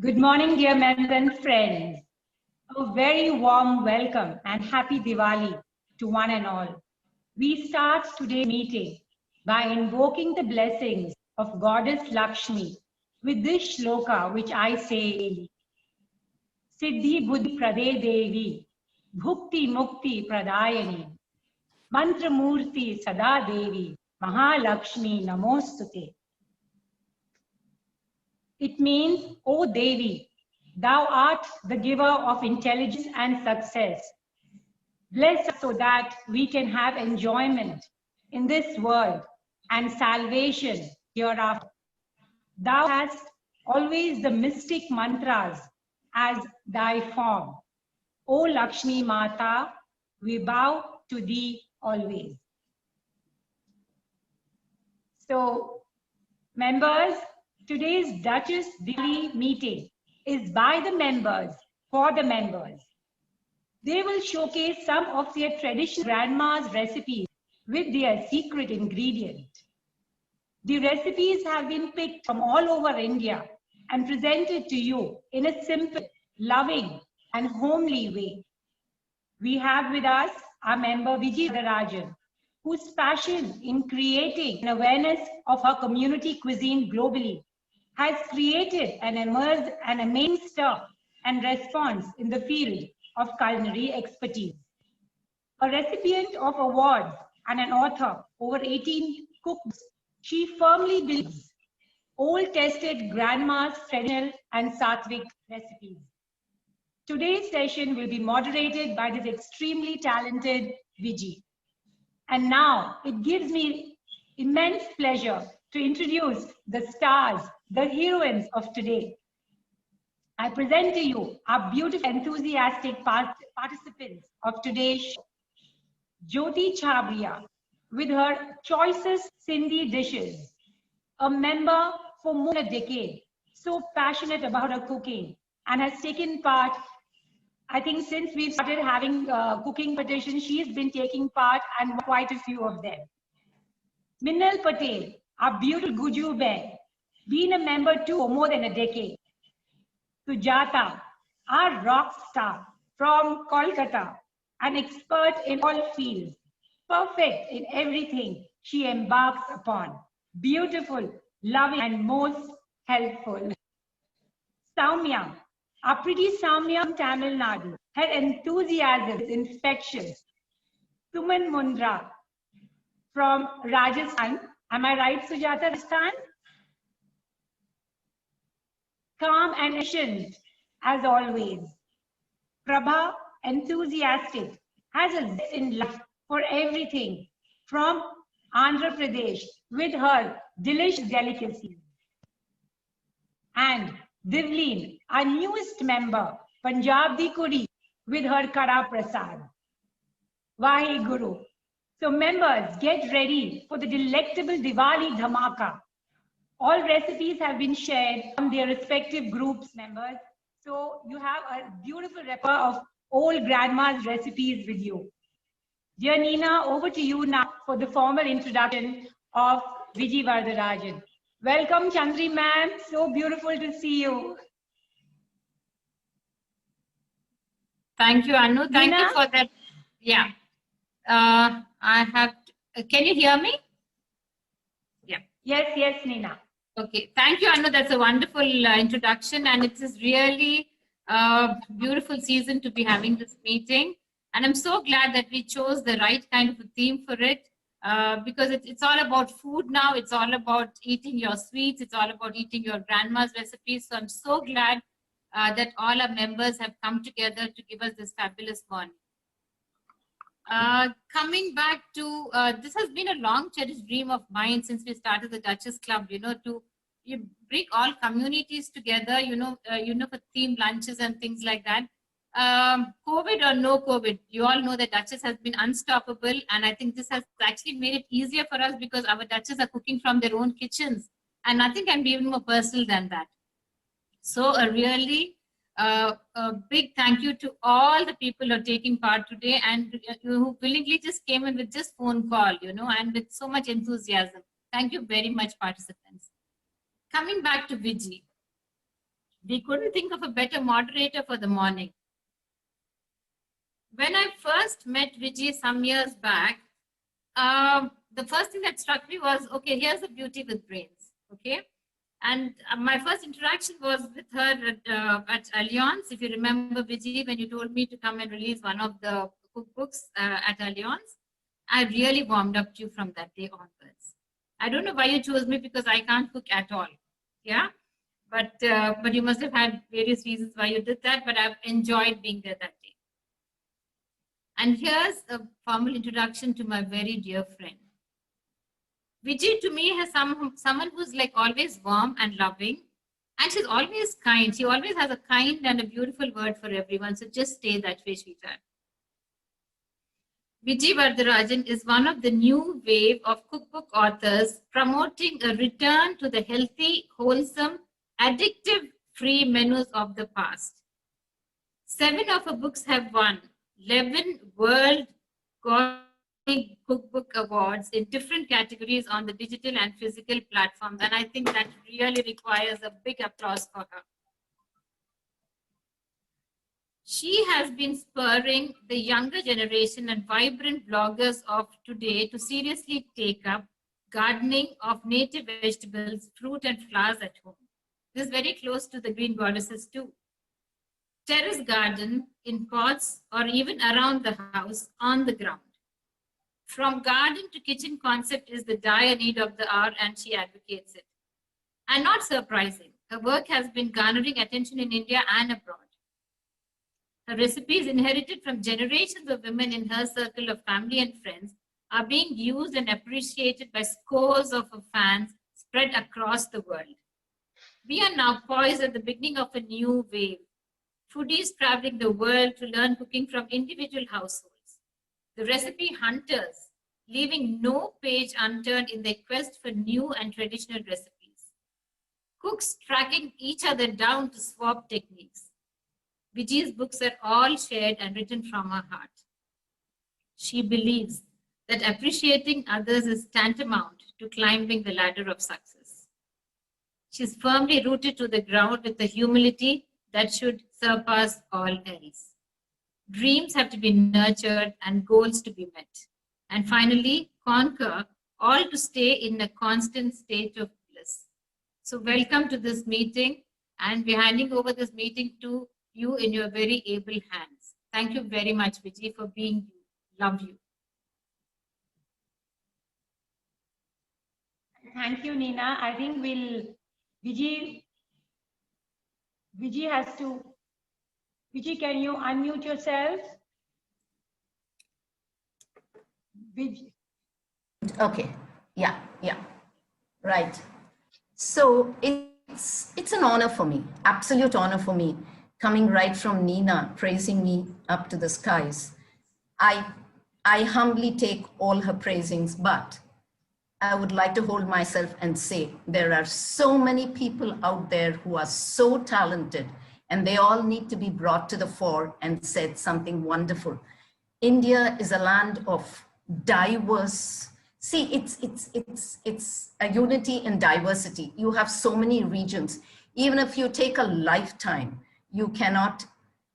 Good morning, dear members and friends. A very warm welcome and happy Diwali to one and all. We start today's meeting by invoking the blessings of Goddess Lakshmi with this shloka which I say daily. Siddhi Buddhi Prade Devi, Bhukti Mukti Pradayani, Mantra Murti Sada Devi, Mahalakshmi Namostute. It means, O Devi, thou art the giver of intelligence and success. Bless us so that we can have enjoyment in this world and salvation hereafter. Thou hast always the mystic mantras as thy form. O Lakshmi Mata, we bow to thee always. So, members, today's Duchess Diwali meeting is by the members, for the members. They will showcase some of their traditional grandma's recipes with their secret ingredient. The recipes have been picked from all over India and presented to you in a simple, loving and homely way. We have with us our member Viji Varadarajan, whose passion in creating an awareness of her community cuisine globally has created an amazing stir and response in the field of culinary expertise. A recipient of awards and an author over 18 cookbooks, she firmly believes old tested grandma's traditional and sattvic recipes. Today's session will be moderated by this extremely talented Viji. And now it gives me immense pleasure to introduce the stars, the heroines of today. I present to you our beautiful, enthusiastic participants of today's show. Jyoti Chhabria, with her choicest Sindhi dishes, a member for more than a decade, so passionate about her cooking and has taken part, I think since we've started having cooking competitions, she's been taking part and quite a few of them. Minnal Patel, our beautiful Guju Bear, been a member too for more than a decade. Sujata, our rock star from Kolkata, an expert in all fields, perfect in everything she embarks upon, beautiful, loving, and most helpful. Soumya, our pretty Soumya from Tamil Nadu, her enthusiasm is infectious. Suman Mundra from Rajasthan, am I right, Sujata, Rajasthan? Calm and efficient, as always. Prabha, enthusiastic, has a zest in life for everything from Andhra Pradesh with her delicious delicacies. And Divleen, our newest member, Punjab Di Kudi, with her Kara Prasad. Vaheguru. So members, get ready for the delectable Diwali Dhamaka. All recipes have been shared from their respective groups, members. So you have a beautiful repertoire of old grandma's recipes with you. Dear Nina, over to you now for the formal introduction of Viji Varadarajan. Welcome, Chandri ma'am. So beautiful to see you. Thank you, Anu. Thank you for that. Yeah. I have. Can you hear me? Yeah. Yes, Nina. Okay. Thank you, Anu. That's a wonderful introduction, and it is really a beautiful season to be having this meeting. And I'm so glad that we chose the right kind of a theme for it, because it's all about food now. It's all about eating your sweets. It's all about eating your grandma's recipes. So I'm so glad that all our members have come together to give us this fabulous morning. Coming back to this has been a long cherished dream of mine since we started the Duchess Club, to bring all communities together, for themed lunches and things like that. COVID or no COVID, you all know that Duchess has been unstoppable, and I think this has actually made it easier for us because our Duchess are cooking from their own kitchens, and nothing can be even more personal than that. So really a big thank you to all the people who are taking part today and who willingly just came in with just phone call, and with so much enthusiasm. Thank you very much, participants. Coming back to Viji. We couldn't think of a better moderator for the morning. When I first met Vijay some years back, the first thing that struck me was, okay, here's a beauty with brains, okay? And my first interaction was with her at Allianz. If you remember, Vijay, when you told me to come and release one of the cookbooks at Allianz, I really warmed up to you from that day onwards. I don't know why you chose me, because I can't cook at all. Yeah, but you must have had various reasons why you did that. But I've enjoyed being there that day. And here's a formal introduction to my very dear friend. Vijay to me has someone who's like always warm and loving, and she's always kind. She always has a kind and a beautiful word for everyone. So just stay that way, Shweta. Vijay Vardarajan is one of the new wave of cookbook authors promoting a return to the healthy, wholesome, addictive-free menus of the past. 7 of her books have won 11 World Cookbook Awards in different categories on the digital and physical platforms. And I think that really requires a big applause for her. She has been spurring the younger generation and vibrant bloggers of today to seriously take up gardening of native vegetables, fruit and flowers at home. This is very close to the Green Goddesses too. Terrace garden in pots or even around the house on the ground. From garden to kitchen concept is the dire need of the hour, and she advocates it. And not surprising, her work has been garnering attention in India and abroad. Her recipes, inherited from generations of women in her circle of family and friends, are being used and appreciated by scores of her fans spread across the world. We are now poised at the beginning of a new wave. Foodies traveling the world to learn cooking from individual households. The recipe hunters, leaving no page unturned in their quest for new and traditional recipes. Cooks tracking each other down to swap techniques. Vijay's books are all shared and written from her heart. She believes that appreciating others is tantamount to climbing the ladder of success. She's firmly rooted to the ground with a humility that should surpass all else. Dreams have to be nurtured and goals to be met. And finally, conquer, all to stay in a constant state of bliss. So welcome to this meeting, and we're handing over this meeting to you in your very able hands. Thank you very much, Vijay, for being you. Love you. Thank you, Nina. I think Vijay has to, Vijay, can you unmute yourself? Vijay. Okay, yeah, right. So it's an honor for me, absolute honor for me, coming right from Nina, praising me up to the skies. I humbly take all her praisings, but I would like to hold myself and say there are so many people out there who are so talented, and they all need to be brought to the fore and said something wonderful. India is a land of diverse. See, it's a unity in diversity. You have so many regions. Even if you take a lifetime, you cannot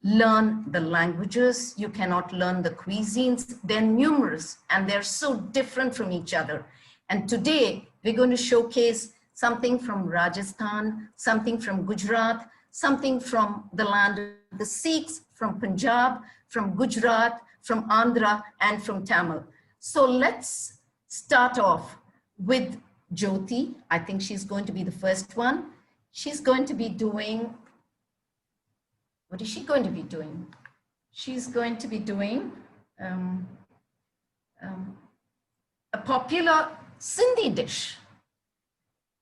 learn the languages, you cannot learn the cuisines. They're numerous and they're so different from each other. And today we're going to showcase something from Rajasthan, something from Gujarat, something from the land of the Sikhs, from Punjab, from Gujarat, from Andhra, and from Tamil. So let's start off with Jyoti. I think she's going to be the first one. She's going to be doing, what is she going to be doing? She's going to be doing a popular Sindhi dish,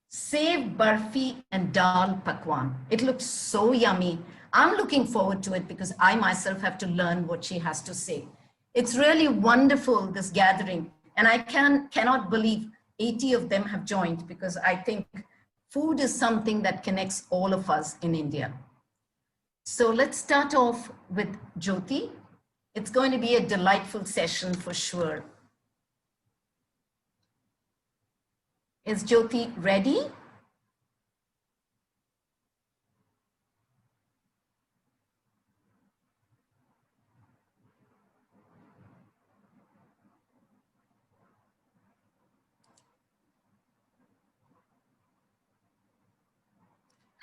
Sev Barfi and Dal Pakwan. It looks so yummy. I'm looking forward to it because I myself have to learn what she has to say. It's really wonderful, this gathering. And I cannot believe 80 of them have joined, because I think food is something that connects all of us in India. So let's start off with Jyoti. It's going to be a delightful session for sure. Is Jyoti ready?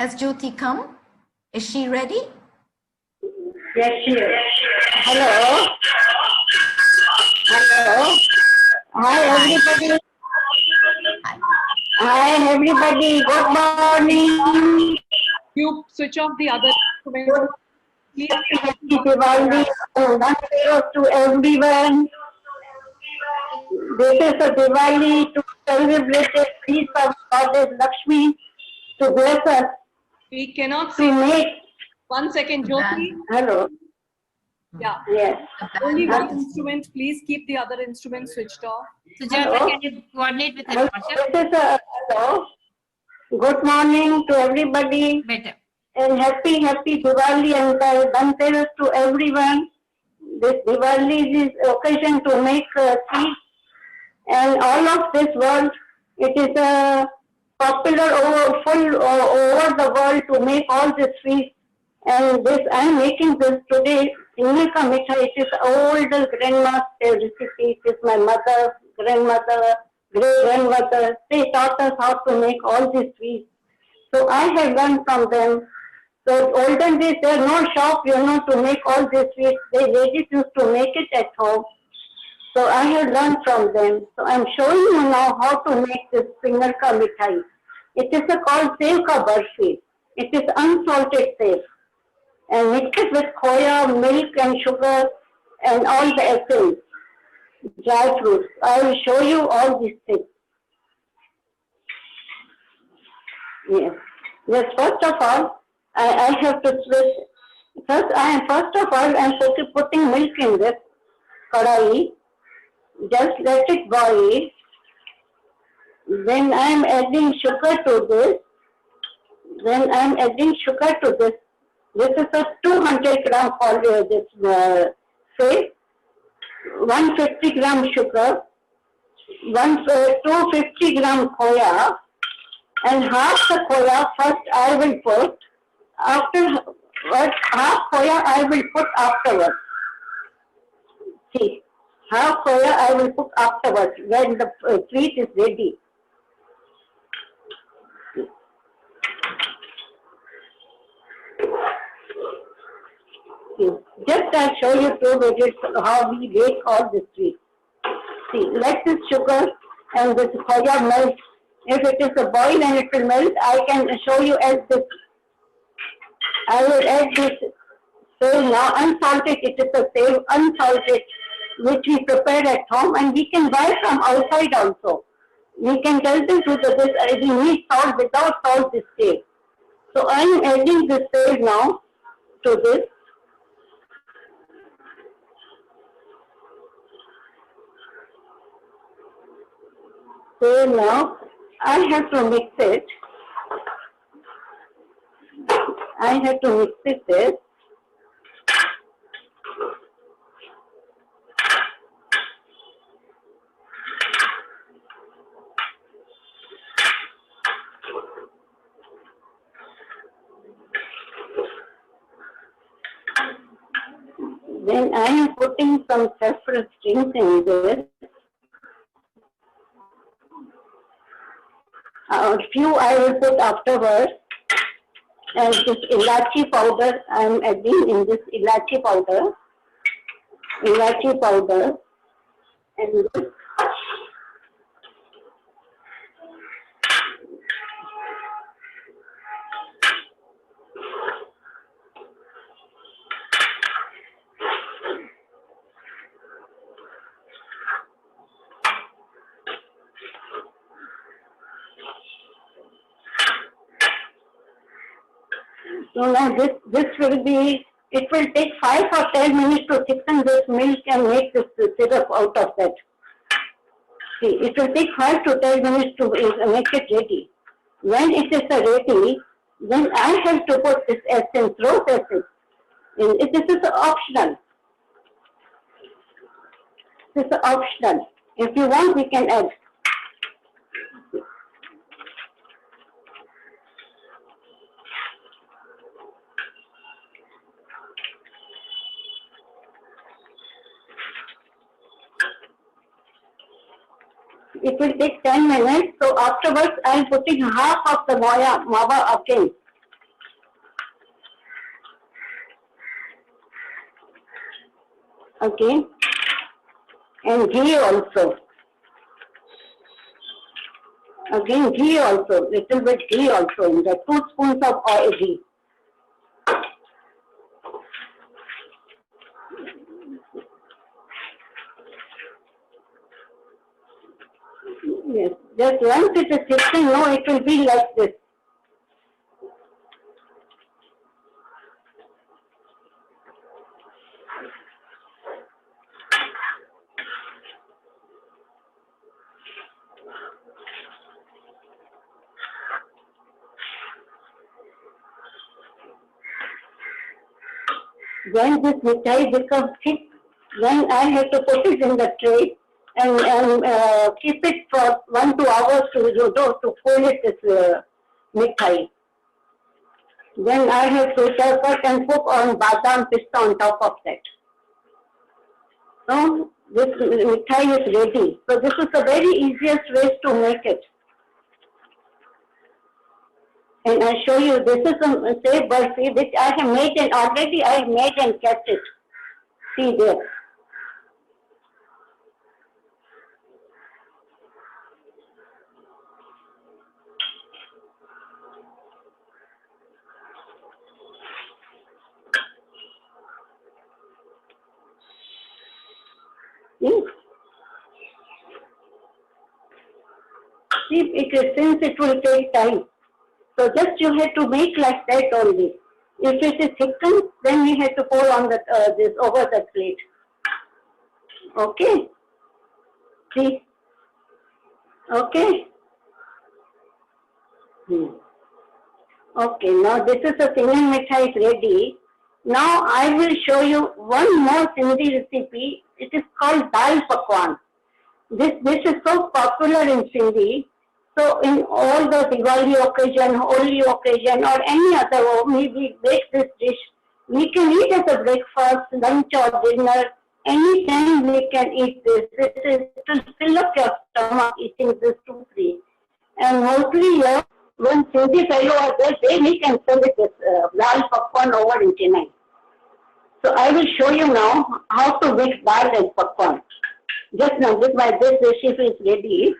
Has Jyoti come? Is she ready? Yes, she is. Hello. Hello. Hi, everybody. Hi. Hi, everybody. Good morning. You switch off the other instrument. Please. Happy Diwali. Namaste to everyone. This is a Diwali to celebrate the peace of Goddess Lakshmi to bless us We cannot to see. make. 1 second, Jyoti. Hello. Yeah. Yes. Only one instrument. Please keep the other instrument switched off. Sujata, Hello. can you coordinate with her Hello. daughter? This is a hello. Good morning to everybody. Better. And happy Diwali and Dhanteras to everyone. This Diwali is occasion to make sweets, and all of this world, it is popular over the world to make all this sweets. And this I am making this today. Single ka mithai. It is older grandma's recipe. It is my mother, grandmother, great grandmother. They taught us how to make all these sweets. So I have learned from them. So olden days, there are no shop, to make all these sweets. They ladies used to make it at home. So I have learned from them. So I'm showing you now how to make this finger ka mithai. It is called sev ka barfi. It is unsalted sev. And mix it with khoya, milk and sugar and all the essence, dry fruits. I will show you all these things. Yes. Yes, first of all, I have to switch. First of all, I'm putting milk in this kadai. Just let it boil. Then I'm adding sugar to this. This is a 200 gram say 150 gram sugar, 250 gram khoya, and half the khoya first I will put. Afterwards, half khoya I will put afterwards. See, half khoya I will put afterwards when the sweet is ready. Just I'll show you 2 minutes how we make all this sweet. See, let this sugar and this khoya melt. If it is a boil and it will melt, I can show you as this. I will add this sev now, unsalted. It is a sev unsalted, which we prepare at home, and we can buy from outside also. We can tell them to this. We need salt. Without salt, this sev. So I am adding this sev now to this. So now I have to mix it. This. Then I am putting some saffron strings in this. A few I will put afterwards. And this ilachi powder, I am adding in this ilachi powder. And this. So now this will be, it will take 5 or 10 minutes to thicken this milk and make this syrup out of that. See, it will take 5 to 10 minutes to make it ready. When it is ready, then I have to put this essence, rose essence. This is optional. This is optional. If you want, we can add. It will take 10 minutes. So afterwards, I am putting half of the mawa again. Okay. And ghee also. Again, ghee also, little bit ghee also in there, 2 spoons of oil ghee. Yes, just once it is thickened, no, it will be like this. When this mithai becomes thick, then I have to put it in the tray and keep it for 1-2 hours to cool it this mithai. Then I have to cut and cook on badam pista on top of that. So this mithai is ready. So this is the very easiest way to make it. And I show you, this is a say burfi which I have made and already I have made and kept it. See there. See, since it will take time. So just you have to make like that only. If it is thickened, then you have to pour on the this over the plate. Okay. See. Okay. Okay. Now this is the Singhan mithai is ready. Now I will show you one more Sindhi recipe. It is called dal pakwan. This dish is so popular in Sindhi. So in all the Diwali occasion, Holi occasion or any other, we make this dish. We can eat as a breakfast, lunch or dinner. Anytime we can eat this. This is to fill up your stomach eating this too free. And mostly here, when Sindhi fellow are there, they make and sell it this dal pakwan over in Chennai. So I will show you now how to mix dal and pakwan. Just now, this recipe is ready.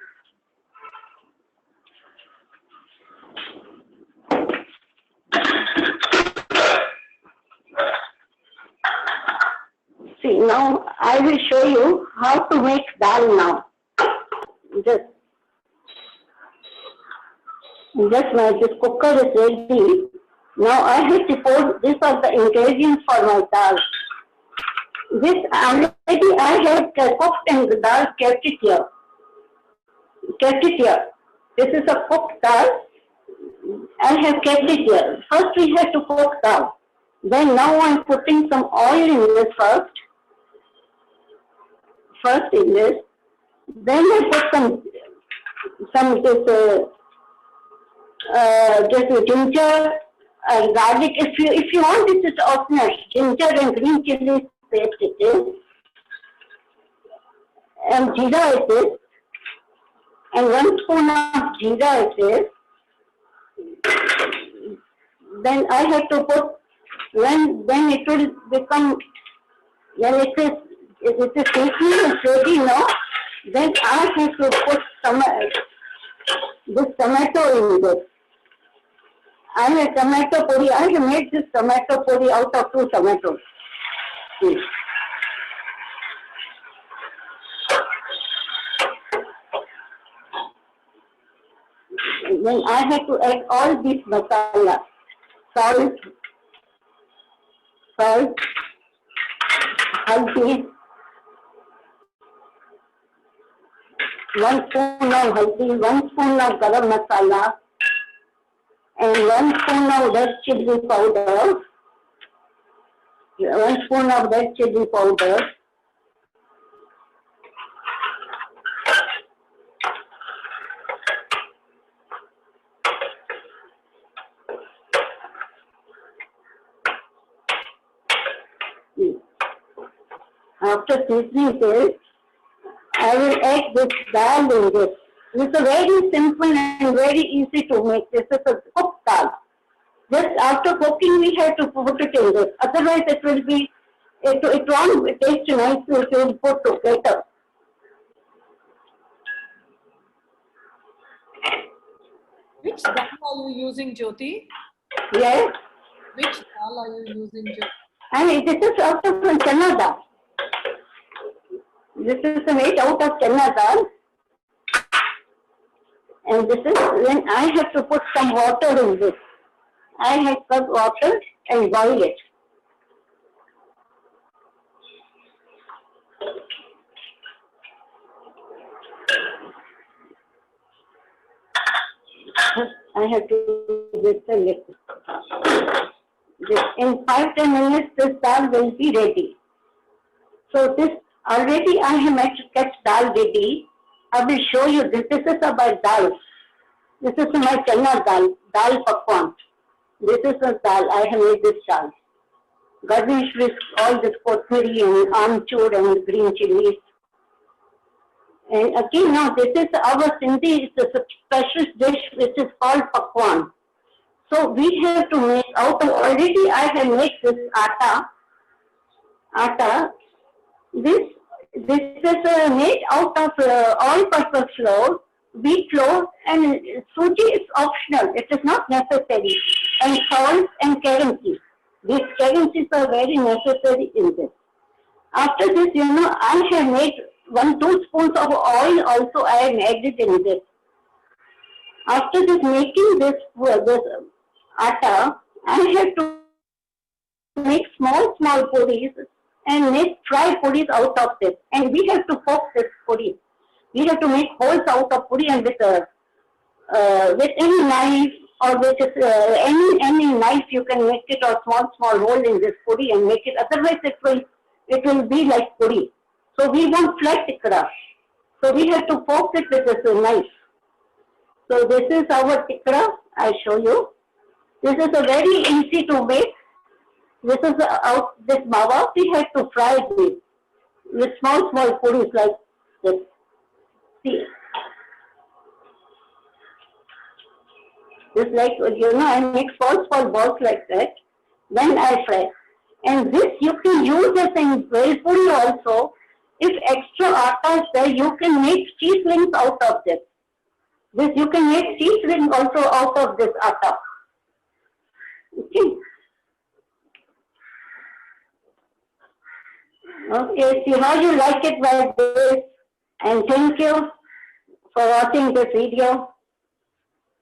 See, now I will show you how to make dal now. Just now this cooker is ready. Now I have to put these are the ingredients for my dal. This already I have cooked and the dal kept it here. This is a cooked dal. I have kept it here. First we have to cook dal. Then now I am putting some oil in this first. In this. Then I put some this ginger and garlic. If you want, this is optional. Ginger and green chili paste it is. And jeera it is. And 1 spoon of jeera it is. Then I have to put when it will become when it is ready now. Then I have to put this tomato in this. I have tomato puri. I have made this tomato puri out of 2 tomatoes. Then I have to add all these masala, salt, haldi, 1 spoon of haldi, 1 spoon of garam masala, and 1 spoon of red chili powder, 1 spoon of red chili powder. After seasoning this, I will add this dal in this. This is very simple and very easy to make. This is a cooked dal. Just after cooking, we have to put it in this. Otherwise, it will be it won't taste nice if you put together. Which dal are you using, Jyoti? Yes, Which dal are you using, Jyoti? and this is also from chana dal. This is made out of chana dal. And this is when I have to put some water in this. I have cut water and boil it. I have to do this a little. In 5-10 minutes, this dal will be ready. So this already I have kept dal ready. I will show you this. This is about dal. This is my chana dal, dal pakwan. This is a dal. I have made this dal. Garnish with all this kothmeri and amchur and green chilies. And again, now this is our Sindhi, it's a special dish which is called pakwan. So we have to make out of, already I have made this atta. This is made out of all-purpose flour, wheat flour, and suji is optional. It is not necessary. And salt and currency. These currencies are very necessary in this. After this, I have made 1-2 spoons of oil also I have added in this. After this making this atta, I have to make small puris and make fry puris out of this. And we have to poke this puri. We have to make holes out of puri, and with any knife or with any knife you can make it, or small hole in this puri and make it. Otherwise it will be like puri. So we want flat tikra. So we have to poke it with this knife. So this is our tikra. I show you. This is a very easy to make. This is this mawa. We have to fry this with small puris like this. See, this like I make small balls like that. Then I fry. And this you can use as in bhel puri also. If extra atta is there, you can make cheese rings out of this. This you can make cheese rings also out of this atta. Okay. Okay, see how you like it by this. And thank you for watching this video.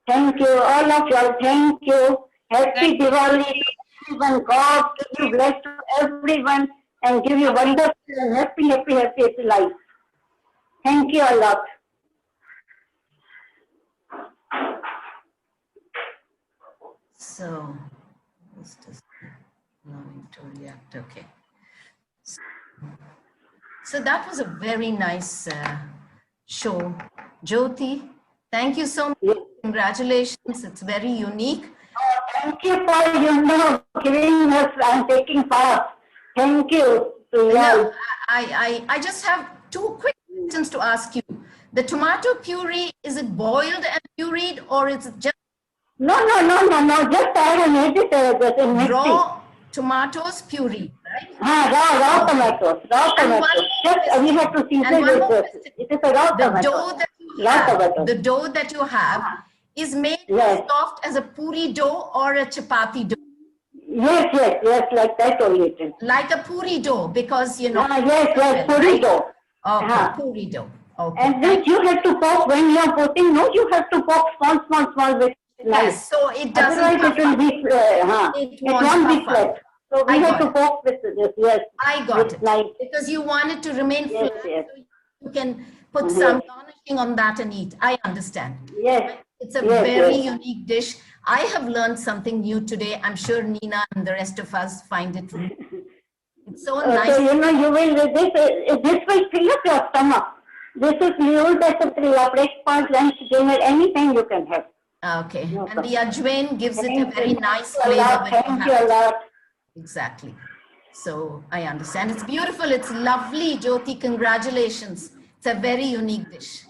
Thank you, all of you. Thank you. Happy Diwali to everyone. God give you bless to everyone and give you wonderful and happy life. Thank you a lot. So, this is allowing to react. Okay. So that was a very nice show. Jyoti, thank you so much. Congratulations. It's very unique. Thank you for, giving us and taking part. Thank you. No, I just have 2 quick questions to ask you. The tomato puree, is it boiled and pureed, or is it just No. Just I have made it just in mixing. raw tomatoes puree, right? Raw tomatoes. Just we have to season And one more with question. this. It is a raw The tomato. dough that you Raw have, tomato. the dough that you have is made Yes. soft as a puri dough or a chapati dough? Yes, like that only it is. Like a puri dough, because Yes, puri dough. Okay, puri dough. Okay. And then you have to poke when you are putting. No, you have to poke small with knife. Yes, so it doesn't. Otherwise, it will be. It won't be puff up. flat. So we I have got to poke with this. Yes. I got with it. knife. Because you want it to remain Yes, flat, yes. so you can put some garnishing on that and eat. I understand. Yes. It's a Yes, very yes. unique dish. I have learned something new today. I'm sure Nina and the rest of us find it. It's so nice. So you will this will fill up your stomach. This is used as a breakfast, lunch, dinner, anything you can have. Okay. No And the ajwain gives it a Thank very you. nice Thank you a flavor lot. when you Thank have you a it. lot. Exactly. So I understand. It's beautiful. It's lovely, Jyoti. Congratulations. It's a very unique dish.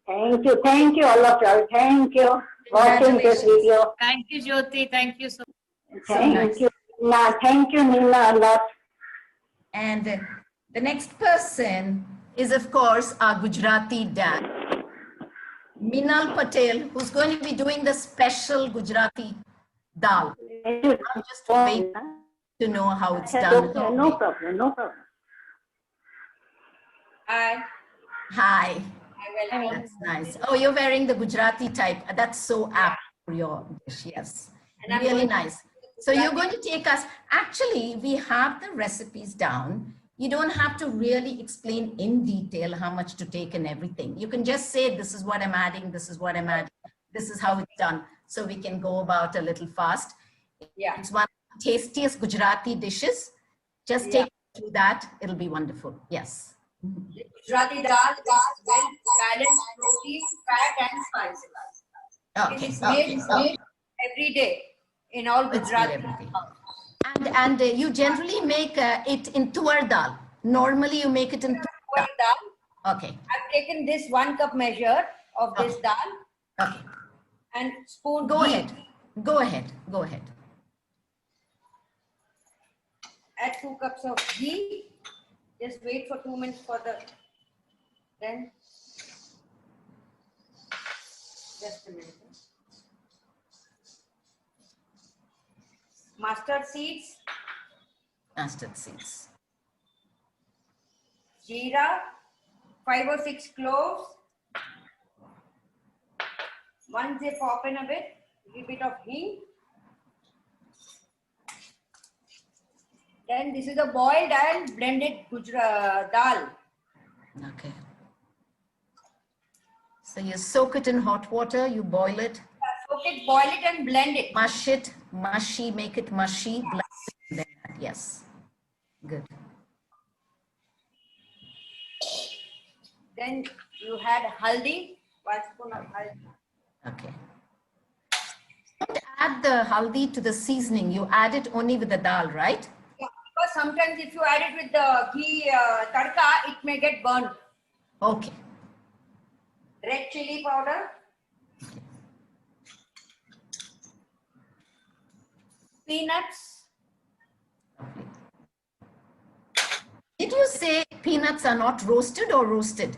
Thank you all of you. Thank you watching this Congratulations. video. Thank you, Jyoti. Thank you so So nice. Thank you, Nina, a lot. And the next person is, of course, our Gujarati dad, Minal Patel, who's going to be doing the special Gujarati dal. I'm just waiting to know how it's done. No problem, no problem. Hi. Hi, I will. that's nice. Oh, you're wearing the Gujarati type. That's so apt for your dish, yes. And I'm Really going to- nice. So you're going to take us, actually, we have the recipes down. You don't have to really explain in detail how much to take and everything. You can just say, this is what I'm adding, this is what I'm adding, this is how it's done. So we can go about a little fast. Yeah. It's one of the tastiest Gujarati dishes. Just take it through that. It'll be wonderful. Yes. Gujarati dal is well balanced protein, fat, and spices. It Okay. is Okay. made every day in all It's made Gujarati. every day. And you generally make it in tuar dal. Normally you make it in tuar Tuar dal. dal. Okay. I've taken this 1 cup measure of this Okay. dal Okay. and spoon. Go ghee. ahead. Go ahead. Go ahead. Add 2 cups of ghee. Just wait for 2 minutes for the. Then. Just a minute. Mustard seeds, Mustard seeds. jeera, 5 or 6 cloves. Once they pop in a bit, little bit of hing. Then this is a boiled and blended dal. Okay. So you soak it in hot water, you boil it, Soak it, boil it and blend it. mush it, mushy, make it mushy, blend it, and then add. Yes. Good. Then you had haldi, 1 spoon of haldi. Okay. Don't add the haldi to the seasoning. You add it only with the dal, right? Yeah, because sometimes if you add it with the ghee tadka, it may get burnt. Okay. Red chili powder, peanuts, Did you say peanuts are not roasted or roasted?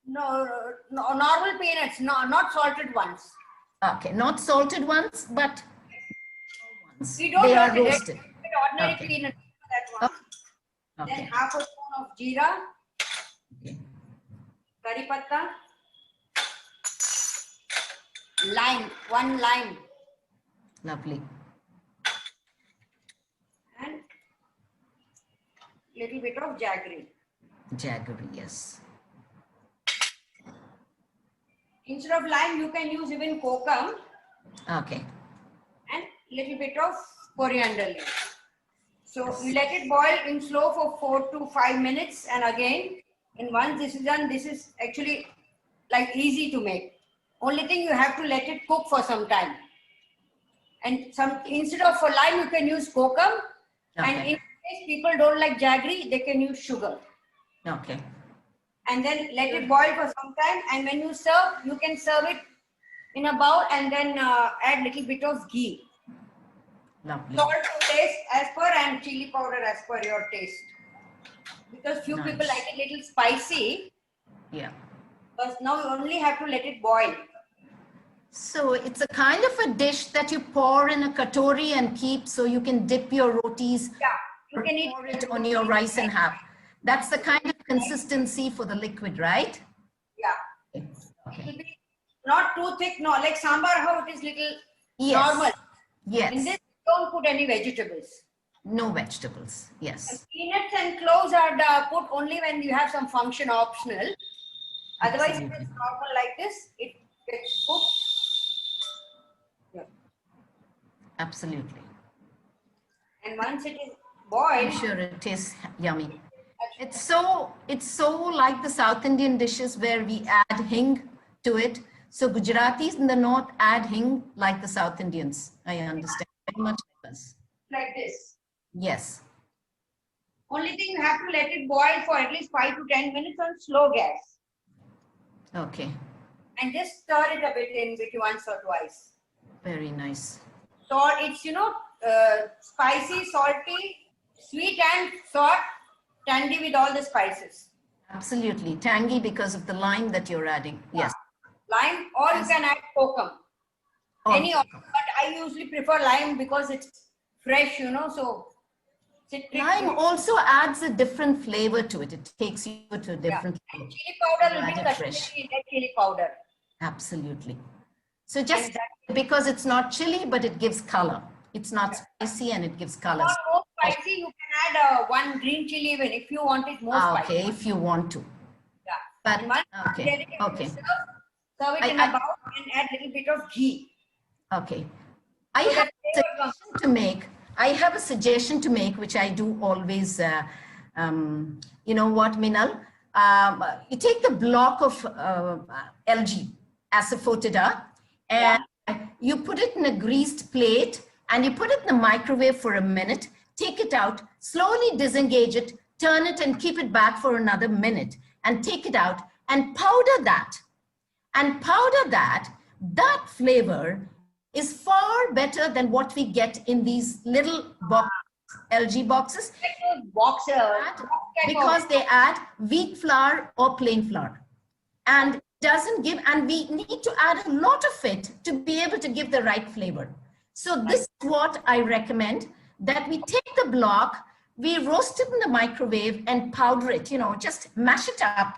no, normal peanuts, not salted ones. Okay, not salted ones, but ones. We don't They are roast it. roasted. Ordinary Okay. peanuts, that one. Then Okay. half a spoon of jeera, Okay. curry patta, lime, 1 lime, Lovely. and little bit of jaggery. Jaggery, yes. Instead of lime, you can use even kokum Okay. and little bit of coriander leaves. So you let it boil in slow for 4 to 5 minutes, and again, and once this is done, this is actually like easy to make. Only thing, you have to let it cook for some time. And instead of for lime, you can use kokum. And Okay. in case people don't like jaggery, they can use sugar. Okay. And then let it boil for some time. And when you serve, you can serve it in a bowl and then add little bit of ghee. Lovely. Salt to taste as per, and chili powder as per your taste. Because few people Nice. like it little spicy, Yeah. because now you only have to let it boil. So it's a kind of a dish that you pour in a katori and keep so you can dip your rotis, Yeah, you can eat pour it on your rice and have. That's the kind of consistency for the liquid, right? Yeah, Okay. it will be not too thick, no, like sambar, how it is little Yes. normal. In Yes. this, don't put any vegetables. No vegetables. Yes. Peanuts and cloves are put only when you have some function optional. Otherwise, if it's normal like this, it gets cooked. Yeah. Absolutely. And once it is I'm boiled, sure it tastes yummy. It's so like the South Indian dishes where we add hing to it. So Gujaratis in the north add hing like the South Indians. I understand very much like us. like this. Yes. Only thing, you have to let it boil for at least 5 to 10 minutes on slow gas. Okay. And just stir it a bit in between once or twice. Very nice. So it's, spicy, salty, sweet and salt, tangy with all the spices. Absolutely. Tangy because of the lime that you're adding. Yes. Lime, or you can add kokum. Oh, Any of, but I usually prefer lime because it's fresh, you know, so citric. lime also adds a different flavor to it. It takes you to a different And flavor. chili powder will be Add it fresh. Kashmiri red chili powder. Absolutely. So just Exactly. because it's not chili, but it gives color. It's not spicy and it gives If color. you want more spicy, you can add one green chili even if you want it more spicy. Okay, if you want to. Yeah. But And once you okay, get it, you okay, serve it in a bowl and add little bit of ghee. okay. I So have that a flavor comes. suggestion to make. I have a suggestion to make, which I do always. You know what, Minal? You take the block of LG asafoetida and you put it in a greased plate and you put it in the microwave for a minute. Take it out, slowly disengage it, turn it and keep it back for another minute and take it out and powder that. And powder that, that flavor is far better than what we get in these little LG boxes Like those boxers. because they add wheat flour or plain flour and doesn't give, and we need to add a lot of it to be able to give the right flavor. So this is what I recommend, that we take the block, we roast it in the microwave and powder it, you know, just mash it up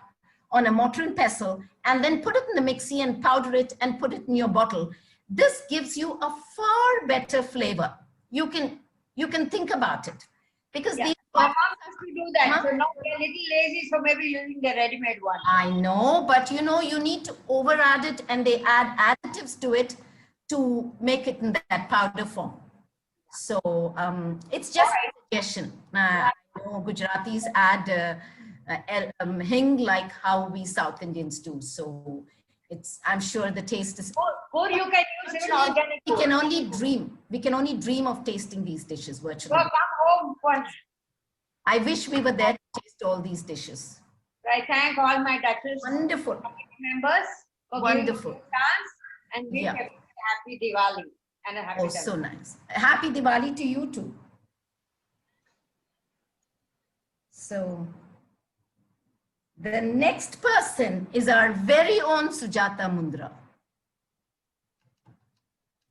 on a mortar and pestle and then put it in the mixie and powder it and put it in your bottle. This gives you a far better flavor. You can think about it because these My mom used to do that. Huh? So now we're a little lazy, so maybe using the ready-made one. I know, but you know, you need to over add it and they add additives to it to make it in that powder form. So it's just a suggestion. I know Gujaratis add hing like how we South Indians do. So it's, I'm sure the taste is. Or you can use even organic. We can only dream. We can only dream of tasting these dishes virtually. So come home once. I wish we were there to taste all these dishes. I thank all my Duchess Wonderful. members for Wonderful. giving me a chance and wish Yeah. everyone a happy Diwali and a happy Oh, Diwali. so nice. Happy Diwali to you too. So the next person is our very own Sujata Mundra.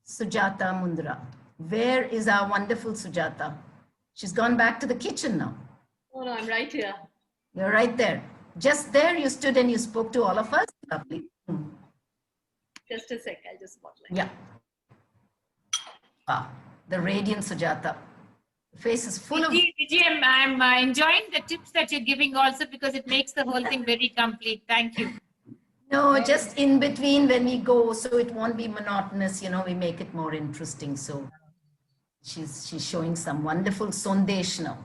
Sujata Mundra. Where is our wonderful Sujata? She's gone back to the kitchen now. Oh, no, I'm right here. You're right there. Just there you stood and you spoke to all of us. Lovely. Just a sec, I'll just spotlight. Yeah. Wow. The radiant Sujata. The face is full of. Vijay, I'm enjoying the tips that you're giving also because it makes the whole thing very complete. Thank you. No, just in between when we go, so it won't be monotonous, you know, we make it more interesting. So she's showing some wonderful sondesh now.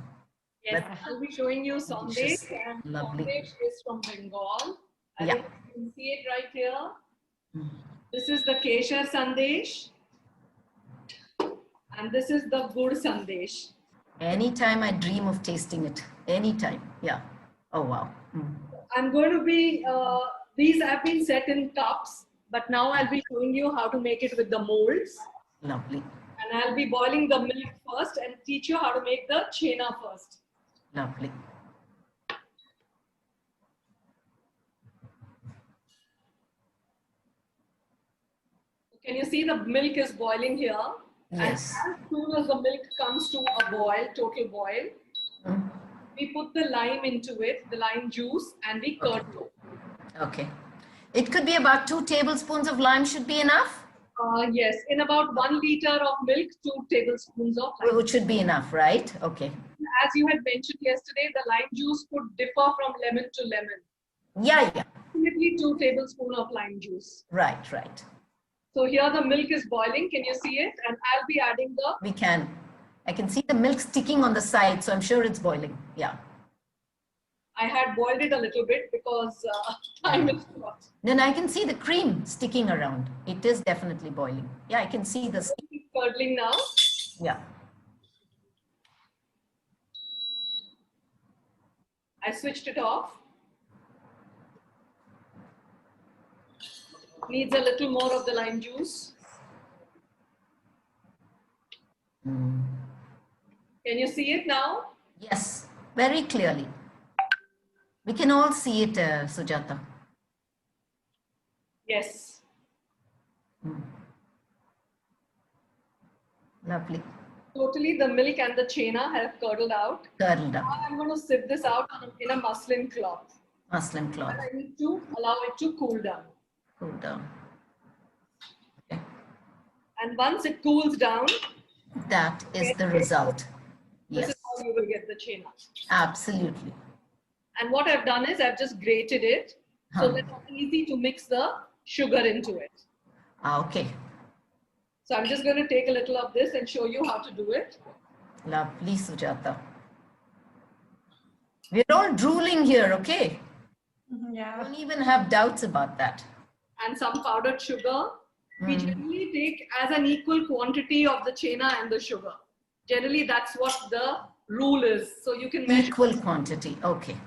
Yes, I'll be showing you Delicious. Sandesh, and Lovely. Sandesh is from Bengal. I Yeah. think you can see it right here. Mm. This is the Kesar Sandesh. And this is the Gur Sandesh. Anytime I dream of tasting it, anytime. Yeah. Oh, wow. Mm. I'm going to be, these have been set in cups, but now I'll be showing you how to make it with the molds. Lovely. And I'll be boiling the milk first and teach you how to make the chena first. Lovely. Can you see the milk is boiling here? Yes. And as soon as the milk comes to a boil, total boil, Mm. we put the lime into it, the lime juice, and the curd. Okay. It could be about 2 tablespoons of lime should be enough, Yes, in about 1 liter of milk, 2 tablespoons of lime. which should be enough, right? Okay. As you had mentioned yesterday, the lime juice could differ from lemon to lemon. Yeah, yeah. Approximately 2 tablespoons of lime juice. Right, right. So here the milk is boiling. Can you see it? And I'll be adding the, We can. I can see the milk sticking on the side, so I'm sure it's boiling. Yeah. I had boiled it a little bit because time is short. Then I can see the cream sticking around. It is definitely boiling. Yeah, I can see the. It's curdling now. Yeah. I switched it off. Needs a little more of the lime juice. Mm. Can you see it now? Yes, very clearly. We can all see it, Sujata. Yes. Lovely. Totally, the milk and the chena have curdled out. Curdled Now up. I'm going to sieve this out in a muslin cloth. Muslin cloth. I need to allow it to cool down. Cool down. Okay. And once it cools down, That is the result. this Yes, is how you will get the chena. absolutely. And what I've done is I've just grated it so Huh. that it's easy to mix the sugar into it. Okay. So I'm just going to take a little of this and show you how to do it. Lovely, Sujata. We're all drooling here, okay? Yeah. Don't even have doubts about that. And some powdered sugar. We generally take as an equal quantity of the chena and the sugar. Generally, that's what the rule is. So you can measure. Equal quantity. Okay.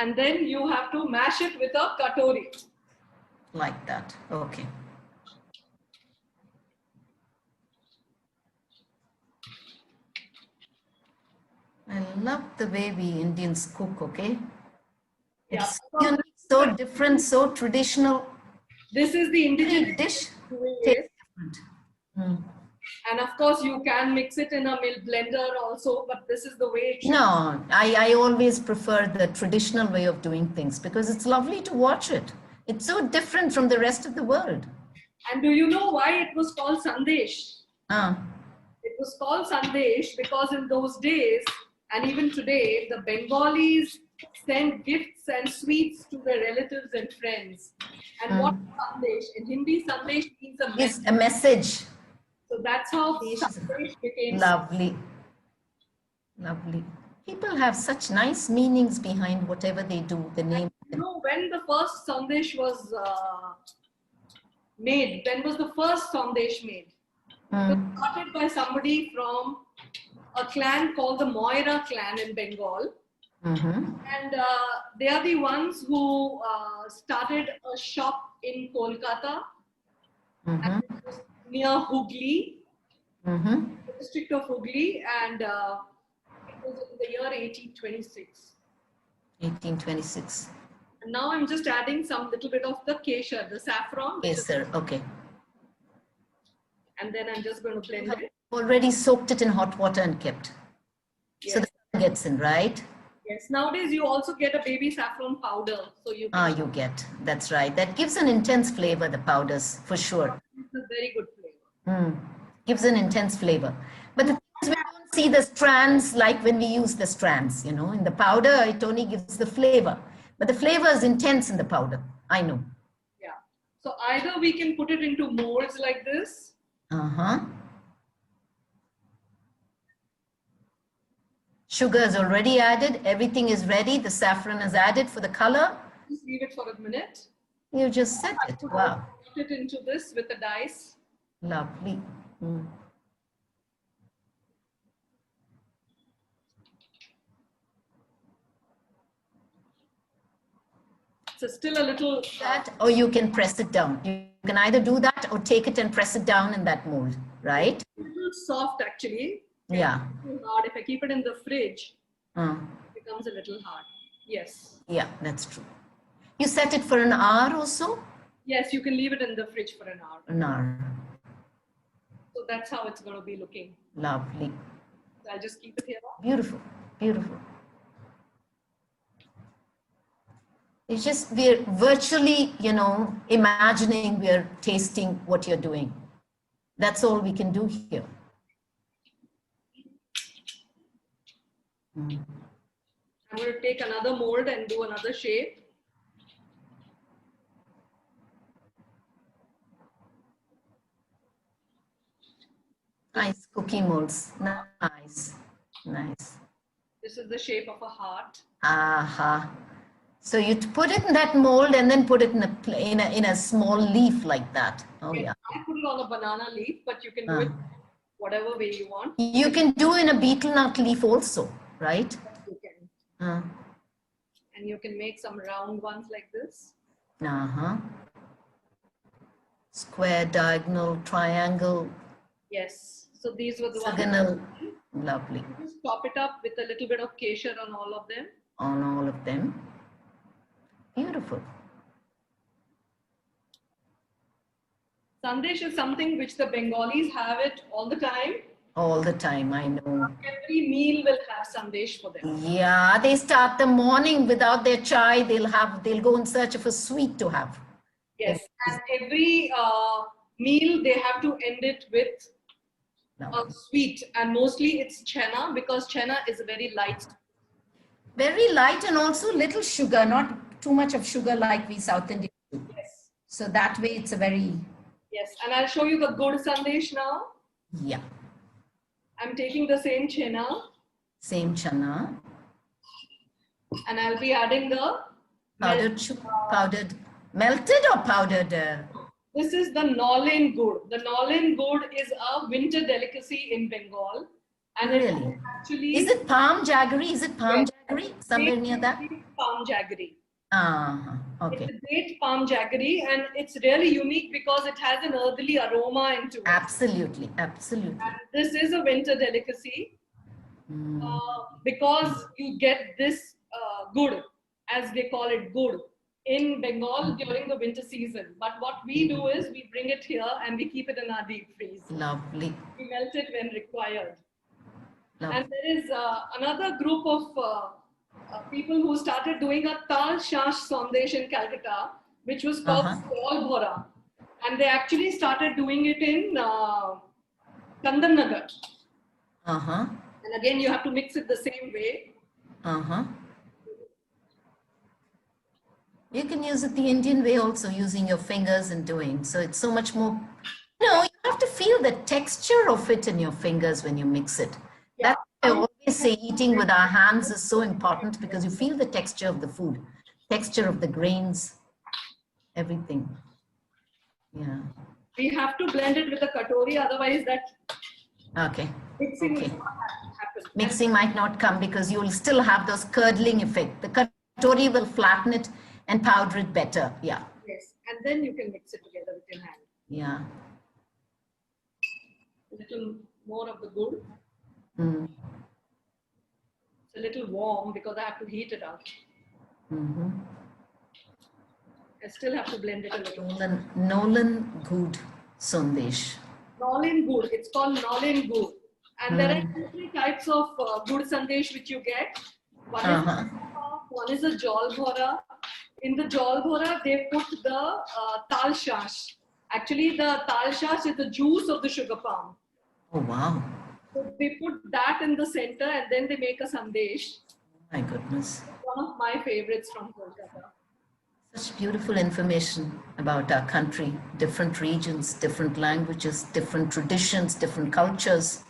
And then you have to mash it with a katori. Like that. Okay. I love the way we Indians cook, okay? Yeah. It's unique, so different, so traditional. This is the Every indigenous dish way. tastes different. Mm. And of course, you can mix it in a milk blender also, but this is the way it should. No, I always prefer the traditional way of doing things because it's lovely to watch it. It's so different from the rest of the world. And do you know why it was called Sandesh? Ah, It was called Sandesh because in those days, and even today, the Bengalis send gifts and sweets to their relatives and friends. And what is Sandesh? In Hindi, Sandesh means a it's message. a message. So that's how Sandesh became. Lovely. Lovely. People have such nice meanings behind whatever they do, the name. You know, when the first Sandesh was made, when was the first Sandesh made? It was started by somebody from a clan called the Moira clan in Bengal. Mm-hmm. And they are the ones who started a shop in Kolkata Mm-hmm. near Hooghly, Mm-hmm. the district of Hooghly, and it was in the year 1826. 1826. And now I'm just adding some little bit of the kesar, the saffron, which Yes, is- sir. Okay. and then I'm just going to blend it. Already soaked it in hot water and kept. So Yes. that gets in, right? Yes. Nowadays, you also get a baby saffron powder, so you Ah, can. you get. That's right. That gives an intense flavor, the powders, for sure. It's a very good flavor. Gives an intense flavor. But the thing is, we don't see the strands like when we use the strands, you know. In the powder, it only gives the flavor. But the flavor is intense in the powder. I know. Yeah. So either we can put it into molds like this. Uh-huh. Sugar is already added. Everything is ready. The saffron is added for the color. Just leave it for a minute. You just set it. Wow. Put it into this with a dice. Lovely. So still a little. That, or you can press it down. You can either do that or take it and press it down in that mold, right? Little soft actually. Yeah. Too hard. If I keep it in the fridge, Uh, it becomes a little hard. Yes. yeah, that's true. You set it for an hour or so? Yes, you can leave it in the fridge for an hour. An hour. So that's how it's going to be looking. Lovely. So I'll just keep it here. Beautiful. Beautiful. It's just, we're virtually, you know, imagining we're tasting what you're doing. That's all we can do here. I'm going to take another mold and do another shape. Nice cookie molds. Nice. Nice. This is the shape of a heart. Aha. So you put it in that mold and then put it in a small leaf like that. Oh yeah. I put it on a banana leaf, but you can do it whatever way you want. You can do in a betel nut leaf also, right? You can. Uh And you can make some round ones like this. huh. Square, diagonal, triangle, Yes. So these were the ones. hexagonal. Lovely. Just top it up with a little bit of kesar on all of them. on all of them. Beautiful. Sandesh is something which the Bengalis have it all the time. All the time, I know. Every meal will have Sandesh for them. Yeah, they start the morning without their chai. They'll go in search of a sweet to have. Yes, and every meal they have to end it with a sweet, and mostly it's chena, because chena is very light. Very light and also little sugar, not too much of sugar like we South Indians do. Yes. So that way it's a very, Yes, and I'll show you the good Sandesh now. yeah, I'm taking the same chena, same chana. and I'll be adding the Powdered, melted or powdered? This is the Nolin Gur. The Nolin Gur is a winter delicacy in Bengal. And Really? it's actually Is it palm jaggery? Is it palm Yes. jaggery? Somewhere near that? palm jaggery. Okay. It's a date palm jaggery, and it's really unique because it has an earthly aroma into it. Absolutely, absolutely. And this is a winter delicacy because you get this gur, as they call it gur, in Bengal during the winter season. But what we do is we bring it here and we keep it in our deep freeze. Lovely. We melt it when required. Lovely. And there is another group of people who started doing a Tal Shash Sandesh in Calcutta, which was called Stall Bhora. And they actually started doing it in Kandan Nagar. And again, you have to mix it the same way. You can use it the Indian way also, using your fingers and doing. So it's so much more, you have to feel the texture of it in your fingers when you mix it. That's why I always say eating with our hands is so important, because you feel the texture of the food, texture of the grains, everything. Yeah. We have to blend it with a katori, otherwise that Okay. mixing Okay. will not happen. Mixing might not come because you will still have those curdling effect. The katori will flatten it and powder it better. Yeah. Yes, and then you can mix it together with your hand. Yeah. A little more of the gur. Mm. It's a little warm because I have to heat it up. Mm-hmm. I still have to blend it a little. Nolan Good Sandesh. Nolin Gur. It's called Nolin Gur. And there are 2-3 types of Gur Sandesh which you get. One is a Jal Bhora. In the Jal Bhora, they put the Tal Shash. Actually, the Tal Shash is the juice of the sugar palm. Oh, wow. So they put that in the center and then they make a Sandesh. My goodness. One of my favorites from Kolkata. Such beautiful information about our country, different regions, different languages, different traditions, different cultures.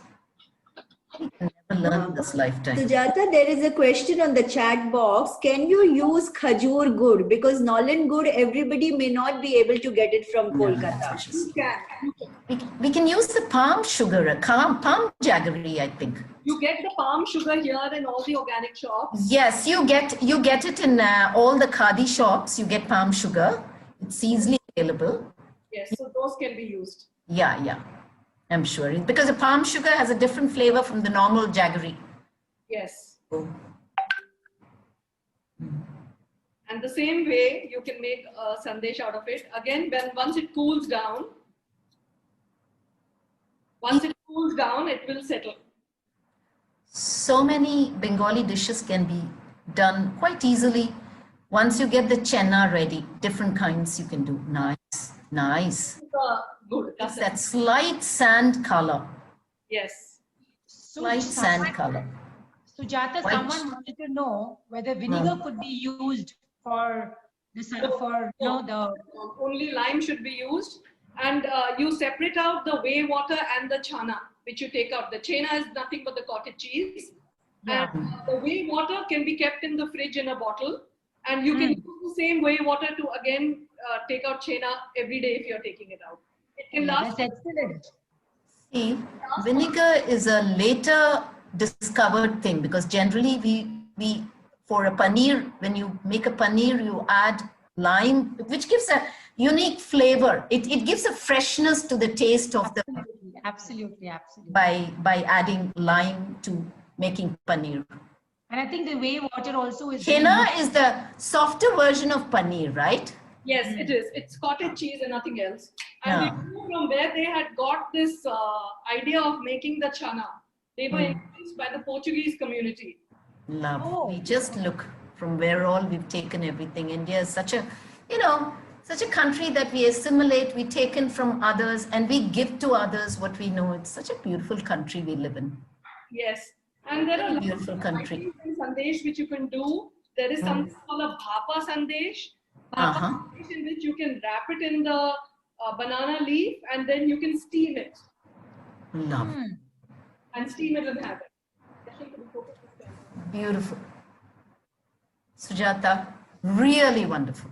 We can never learn in this lifetime. Sujata, there is a question on the chat box. Can you use khajur gur? Because Nolan gur, everybody may not be able to get it from Kolkata. You can. We can use the palm sugar, palm jaggery, I think. You get the palm sugar here in all the organic shops. Yes, you get it in all the khadi shops. You get palm sugar. It's easily available. Yes, so those can be used. Yeah. I'm sure. Because the palm sugar has a different flavor from the normal jaggery. Yes. Oh. And the same way you can make a sandesh out of it. Again, once it cools down, it will settle. So many Bengali dishes can be done quite easily. Once you get the chenna ready, different kinds you can do. Nice. Good. It's that slight sand color. Yes. Slight sand color. Sujata, White. someone wanted to know whether vinegar could be used for the Only lime should be used. And you separate out the whey water and the chana, which you take out. The chena is nothing but the cottage cheese. Yeah. And the whey water can be kept in the fridge in a bottle. And you can use the same whey water to again take out chena every day if you're taking it out. It can last. That's excellent. See, vinegar is a later discovered thing, because generally we for a paneer, when you make a paneer, you add lime, which gives a unique flavor. It gives a freshness to the taste of the Absolutely. by adding lime to making paneer. And I think the way water also is. Henna is the softer version of paneer, right? Yes, it is. It's cottage cheese and nothing else. And Yeah. we know from where they had got this idea of making the chana. They were influenced by the Portuguese community. Love. Oh. We just look from where all we've taken everything. India is such a, you know, such a country that we assimilate, we take in from others, and we give to others what we know. It's such a beautiful country we live in. Yes. And there are lots Beautiful of country. varieties in Sandesh which you can do. There is something called a Bhapa Sandesh. Bhapa Uh-huh. Sandesh in which you can wrap it in the banana leaf and then you can steam it. Love. And steam it and have it. Beautiful. Sujata, really wonderful.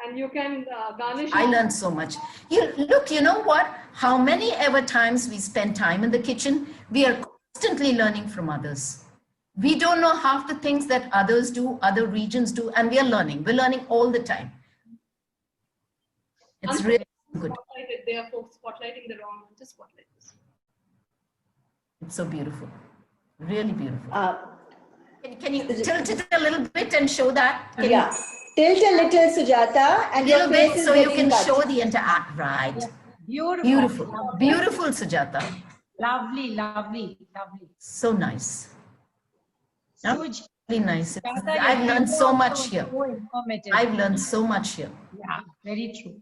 And you can garnish I it. learned so much. Look, you know what? How many ever times we spend time in the kitchen, we are constantly learning from others. We don't know half the things that others do, other regions do, and we are learning. We're learning all the time. It's really good. Spotlighted. They are folks spotlighting the wrong one. Just spotlight this. It's so beautiful. Really beautiful. Uh, Can you tilt it a little bit and show that? Can yeah. Tilt a little, Sujata, and you, your little face bit is so you getting can cut. show the entire, right. Beautiful. Beautiful. Beautiful, Sujata. Lovely, lovely, lovely. So nice. Yeah. Suj, Really nice. Sujata, your I've learned video so also much was here. So informative. I've learned so much here. Yeah, very true.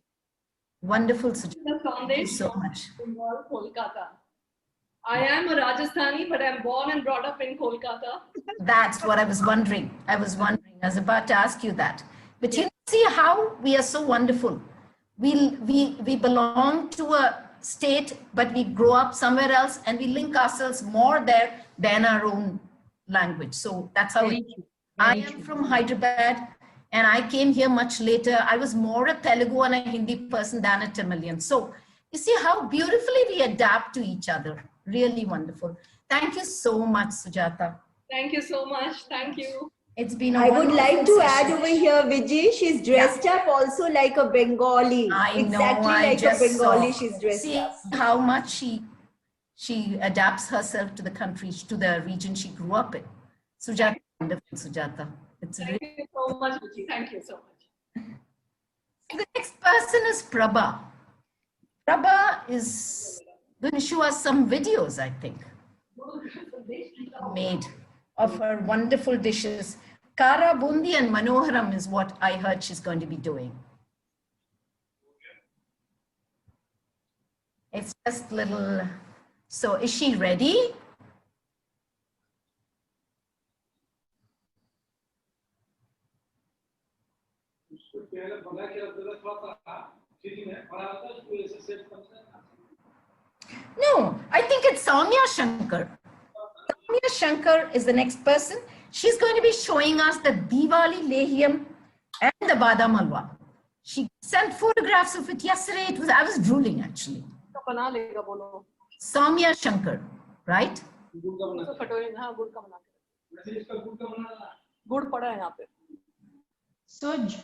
Wonderful, Sujata. The Thank you Sandesh so from much. Bengal, Kolkata. I am a Rajasthani, but I'm born and brought up in Kolkata. That's what I was wondering. I was about to ask you that. But you see how we are so wonderful. We belong to a state, but we grow up somewhere else and we link ourselves more there than our own language. So that's how Very it true. I Very am true. from Hyderabad and I came here much later. I was more a Telugu and a Hindi person than a Tamilian. So you see how beautifully we adapt to each other. Really wonderful. Thank you so much, Sujata. Thank you so much. Thank you. It's been a I would wonderful like to session. add over here, Vijay, she's dressed up also like a Bengali. I know, Exactly I like a just Bengali saw. she's dressed See up. how much she adapts herself to the country, to the region she grew up in. Sujata, wonderful, Sujata. It's Thank really, you so much, Vicky. Thank you so much. the next person is Prabha. Prabha is going to show us some videos, I think, made of her wonderful dishes. Kara Bundi and Manoharam is what I heard she's going to be doing. It's just little. So is she ready? No, I think it's Soumya Shankar. Soumya Shankar is the next person. She's going to be showing us the Diwali Lehiam and the Badam Halwa. She sent photographs of it yesterday. I was drooling actually. बना लेगा बोलो. Soumya Shankar, right? तो कटोरी में हाँ गुड़ का बना के. गुड़ पड़ा है यहाँ पे. Suj,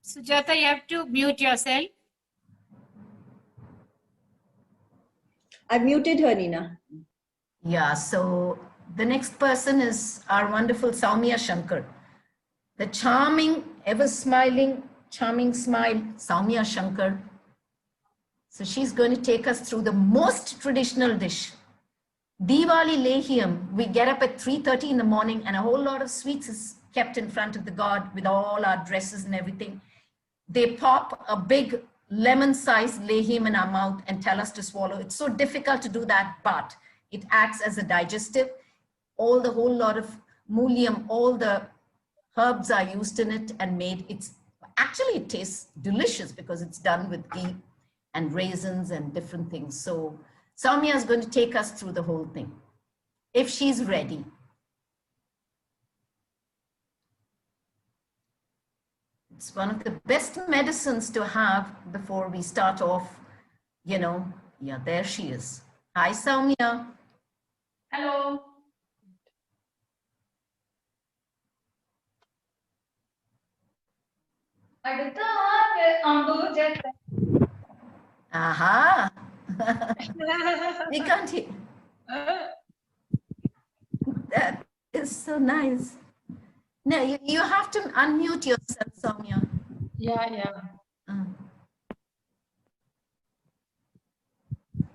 Sujata, you have to mute yourself. I've muted her, Nina. Yeah, so the next person is our wonderful Soumya Shankar. The charming, ever smiling, charming smile, Soumya Shankar. So she's going to take us through the most traditional dish. Diwali Lehiam, we get up at 3:30 in the morning and a whole lot of sweets is kept in front of the god with all our dresses and everything. They pop a big lemon-sized lehiam in our mouth and tell us to swallow. It's so difficult to do that, but it acts as a digestive. The whole lot of mulliam, all the herbs are used in it and made. It tastes delicious because it's done with ghee and raisins and different things. So Soumya is going to take us through the whole thing, if she's ready. It's one of the best medicines to have before we start off, you know. Yeah, there she is. Hi, Soumya. Hello. Aha. We can't hear. That is So nice. No, you have to unmute yourself, Soumya. Yeah.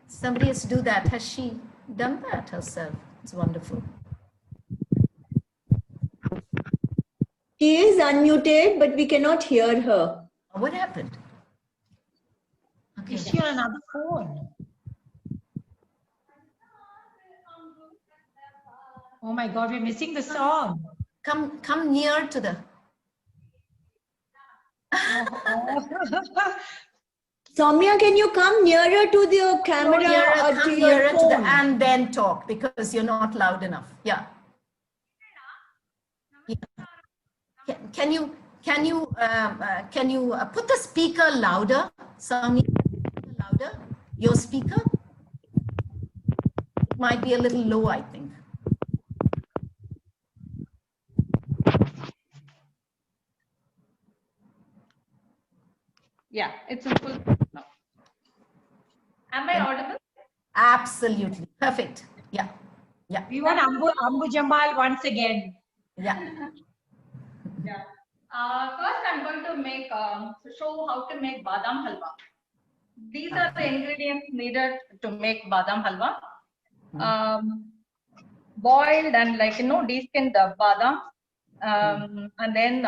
Somebody has to do that. Has she done that herself? It's wonderful. She is unmuted, but we cannot hear her. What happened? Okay. Is she on another phone? Oh my God, we're missing the song. Come near to the. Soumya, can you come nearer to the camera or Come to your nearer to the, phone? and then talk because you're not loud enough. Yeah. Can you put the speaker louder, Soumya? Louder, your speaker. It might be a little low, I think. Yeah, it's in full now. Am I audible? Absolutely perfect. Yeah. We want Ambu Jamal once again. Yeah. Yeah. First, I'm going to make show how to make badam halwa. These are the ingredients needed to make badam halwa. Boiled and de-skinned badam, and then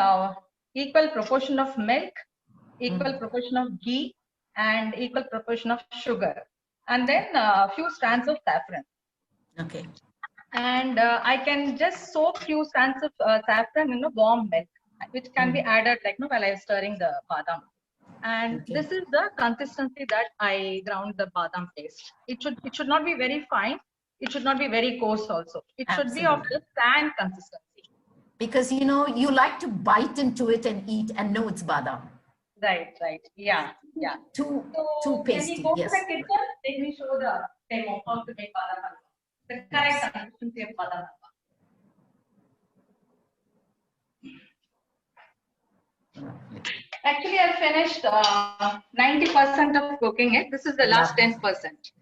equal proportion of milk, equal proportion of ghee, and equal proportion of sugar, and then a few strands of saffron. Okay. And I can just soak few strands of saffron in a warm milk, which can be added while I'm stirring the badam. And this is the consistency that I ground the badam paste. It should not be very fine. It should not be very coarse also. It should be of the sand consistency. Because you like to bite into it and eat and know it's badam. Right. Yeah. Too When pasty. we go Yes. to the kitchen, let me show the demo how to make badam halwa. The correct consistency of badam halwa. Actually, I finished 90% of cooking it. This is the last 10%.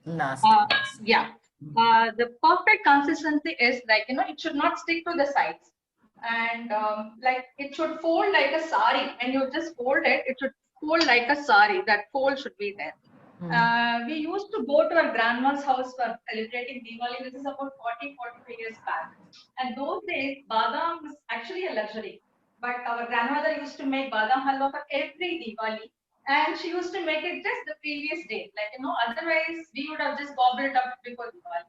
Yeah. The perfect consistency is it should not stick to the sides. And it should fold like a sari. When you just fold it, it should fold like a sari. That fold should be there. We used to go to our grandma's house for celebrating Diwali. This is about 40-45 years back. And those days, badam was actually a luxury. But our grandmother used to make badam halwa for every Diwali. And she used to make it just the previous day. Otherwise we would have just gobbled up before Diwali.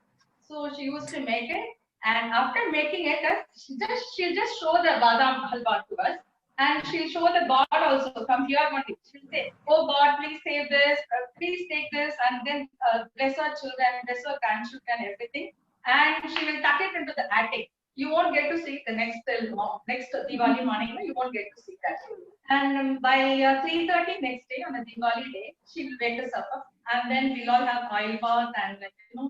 So she used to make it. And after making it, she'll just show the badam halwa to us. And she'll show the God also from here only. She'll say, oh God, please save this, please take this, and then bless our children, bless our grandchildren, everything. And she will tuck it into the attic. You won't get to see it the next Diwali morning. You won't get to see that. And by 3:30 next day, on a Diwali day, she will wake us up, and then we'll all have oil bath and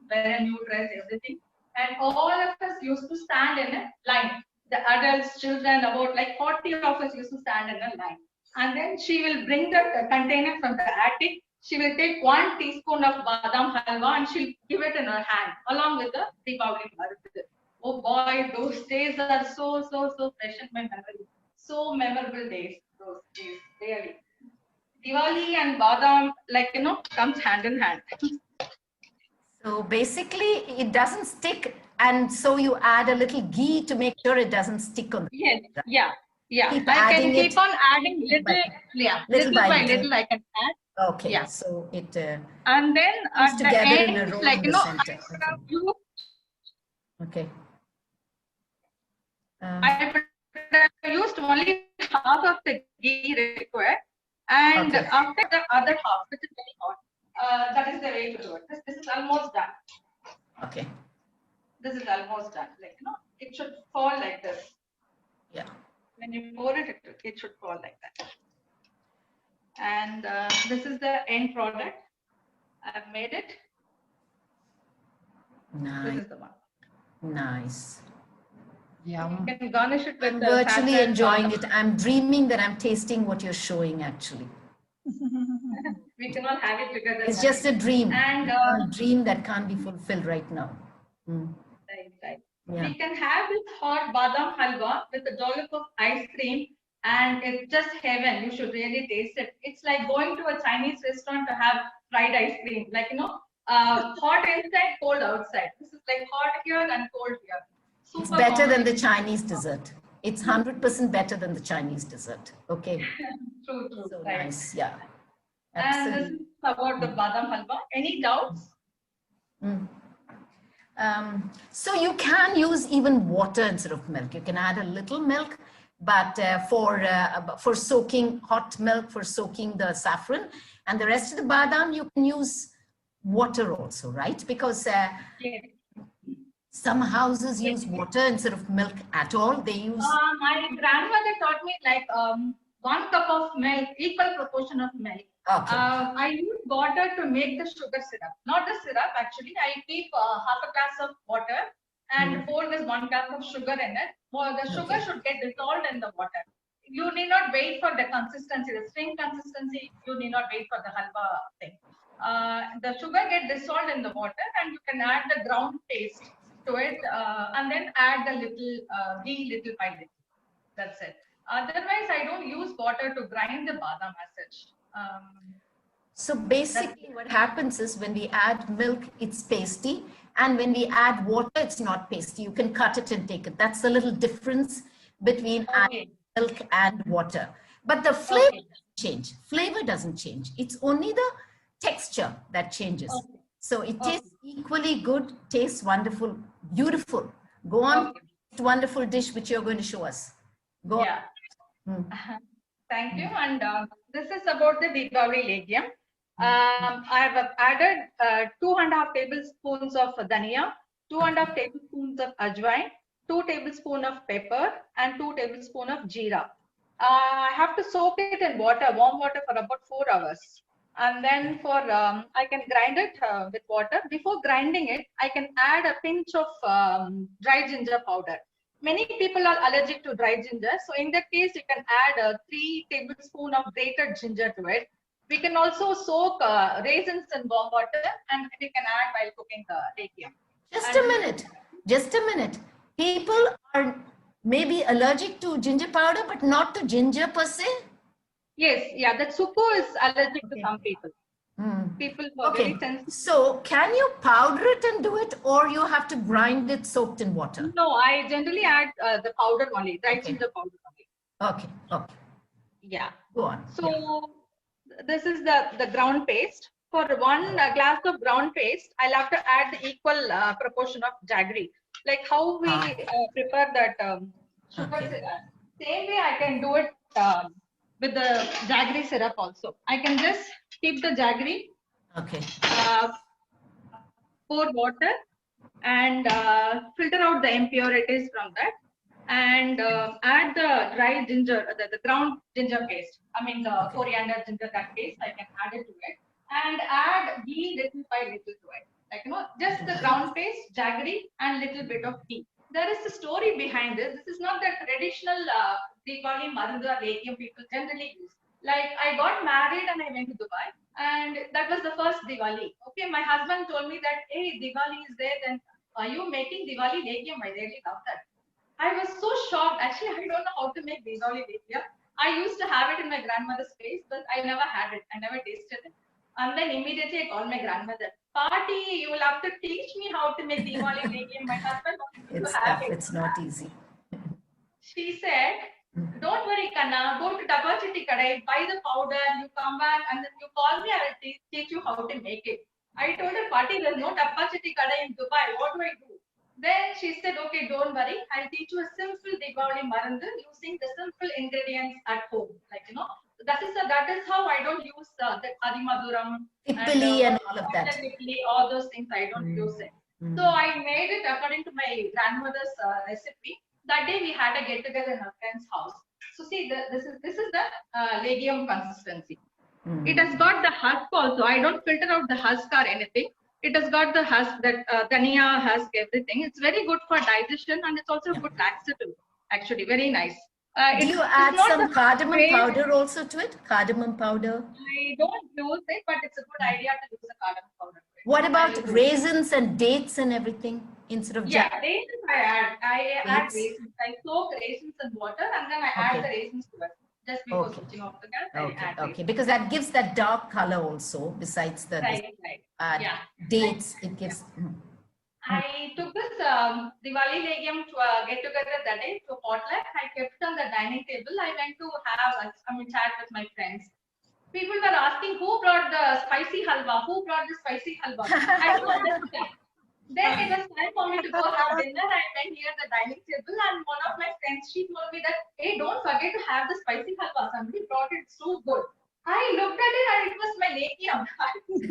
wear a new dress, everything. And all of us used to stand in a line. The adults, children, about 40 of us used to stand in a line. And then she will bring the container from the attic. She will take 1 teaspoon of badam halwa and she'll give it in her hand along with the Deepavali market. Oh boy, those days are so fresh in my memory. So memorable days, those days, really. Diwali and badam, comes hand in hand. So basically, it doesn't stick, and so you add a little ghee to make sure it doesn't stick on. Yes, yeah. Keep I can adding keep it on adding little by little I can add. Okay, yeah. So it and then at the together in a end, roll in the center. Okay. I would used only half of the ghee required, and after the other half, which is very hot, that is the way to do it. This is almost done. Okay. This is almost done. It should fall like this. Yeah. When you pour it, it should fall like that. And this is the end product. I've made it. Nice. This is the one. Nice. Yeah. You can garnish it with I'm virtually saffron, enjoying it. I'm dreaming that I'm tasting what you're showing actually. We cannot have it together. It's just a dream. And a dream that can't be fulfilled right now. right. Yeah. We can have this hot badam halwa with a dollop of ice cream, and it's just heaven. You should really taste it. It's like going to a Chinese restaurant to have fried ice cream, like, hot inside, cold outside. This is like hot here and cold here. It's Super better than the combination. Chinese dessert. It's 100% better than the Chinese dessert. Okay. True, So right. nice. Yeah. And this Absolutely. is about the badam halwa. Any doubts? So you can use even water instead of milk. You can add a little milk, but for soaking hot milk, for soaking the saffron, and the rest of the badam, you can use water also, right? Because Yes. some houses use water instead of milk at all. They use. My grandmother taught me like 1 cup of milk, equal proportion of milk. Okay. I use water to make the sugar syrup. Not the syrup, actually. I keep half a glass of water and pour this 1 cup of sugar in it. Well, the sugar Okay. should get dissolved in the water. You need not wait for the consistency, the string consistency. You need not wait for the halwa thing. The sugar get dissolved in the water, and you can add the ground paste to it, and then add the little ghee little by little. That's it. Otherwise, I don't use water to grind the badam as such. So basically what happens is when we add milk, it's pasty. And when we add water, it's not pasty. You can cut it and take it. That's the little difference between adding milk and water. But the flavor doesn't change. Flavor doesn't change. It's only the texture that changes. So it tastes equally good, tastes wonderful, beautiful. Go on, wonderful dish which you're going to show us. Go on. Yeah. Thank you. And this is about the Deepavali legume. I have added 2.5 tablespoons of dhania, 2.5 tablespoons of ajwain, 2 tablespoons of pepper, and 2 tablespoons of jeera. I have to soak it in water, warm water, for about 4 hours. And then I can grind it with water. Before grinding it, I can add a pinch of dry ginger powder. Many people are allergic to dry ginger. So in that case, you can add 3 tablespoons of grated ginger to it. We can also soak raisins in warm water, and we can add while cooking the legume. Just a minute. People are maybe allergic to ginger powder, but not to ginger per se? Yes, yeah, that supu is allergic to some people. People who are very sensitive. So can you powder it and do it, or you have to grind it soaked in water? No, I generally add the powder only, dry ginger powder only. Okay. Yeah. Go on. So this is the ground paste. For 1 glass of ground paste, I'll have to add the equal proportion of jaggery. Like how we prepare that sugar syrup. Same way I can do it with the jaggery syrup also. I can just keep the jaggery, pour water, and filter out the impurities from that, and add the dry ginger, the ground ginger paste. I mean the coriander ginger, that paste, I can add it to it, and add ghee little by little to it. Like, just the ground paste, jaggery, and little bit of ghee. There is a story behind this. This is not the traditional Deepavali Marandu or legume people generally use. Like, I got married and I went to Dubai, and that was the first Diwali. Okay, my husband told me that, hey, Diwali is there, then are you making Diwali legume? I really love that. I was so shocked. Actually, I don't know how to make Diwali legume. I used to have it in my grandmother's place, but I never had it. I never tasted it. And then immediately I called my grandmother. Party, you will have to teach me how to make Diwali legume. My husband wants me to have it. It's not easy. She said, don't worry, Kanna, go to Dabachiti Kadai, buy the powder, you come back, and then you call me, I will teach you how to make it. I told her, Party, there's no Dabachiti Kadai in Dubai. What do I do? Then she said, okay, don't worry. I'll teach you a simple Deepavali Marandu using the simple ingredients at home. Like, that is how I don't use the Adimaduram and all of that. All those things, I don't use it. So I made it according to my grandmother's recipe. That day we had a get together in a friend's house. So see, this is the legume consistency. It has got the husk also. I don't filter out the husk or anything. It has got the husk, that dhania husk, everything. It's very good for digestion, and it's also a good laxative. Actually, very nice. Do you it's add not some the cardamom way- powder also to it? Cardamom powder. I don't use it, but it's a good idea to use the cardamom powder. to it. What I about do. raisins and dates and everything instead of Yeah, jam? raisins I add Dates? raisins. I soak raisins in water and then I add Okay. the raisins to it. Just before Okay. switching off the gas, I Okay, add okay, raisins. because that gives that dark color also. Besides the Right. Yeah. dates, it gives. I took this Diwali Legium get together that day to potluck. I kept it on the dining table. I went to have chat with my friends. People were asking who brought the spicy halwa. Who brought the spicy halwa? I don't understand. Then it was time for me to go have dinner. I went near the dining table, and one of my friends, she told me that, hey, don't forget to have the spicy halwa. Somebody brought it so good. I looked at it and it was my legium.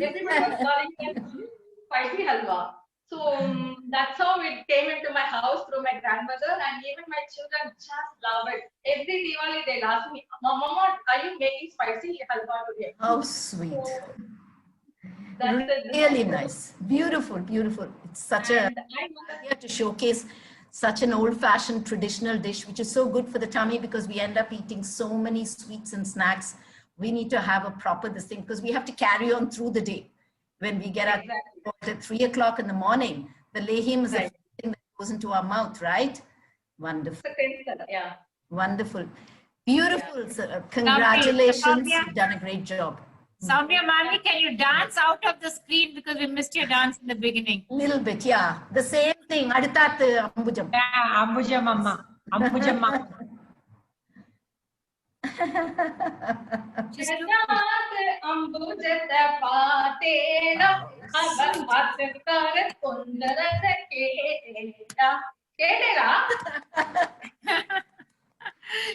Everybody was calling it spicy halwa. So that's how it came into my house through my grandmother, and even my children just love it. Every Diwali they'll ask me, Mama, are you making spicy halwa today? How sweet. So, that's it. Really nice. Beautiful, beautiful. It's such a And I was idea to showcase such an old-fashioned traditional dish, which is so good for the tummy because we end up eating so many sweets and snacks. We need to have a proper this thing because we have to carry on through the day. When we get up at 3 o'clock in the morning, the lehim is the first thing that goes into our mouth, right? Wonderful, yeah. wonderful. Beautiful, sir. Congratulations. Soumya. You've done a great job. Soumya Mami, can you dance out of the screen because we missed your dance in the beginning? Little bit, yeah. The same thing. Aditat Ambujam. Yeah, Ambuja Mama. Ambuja Mama.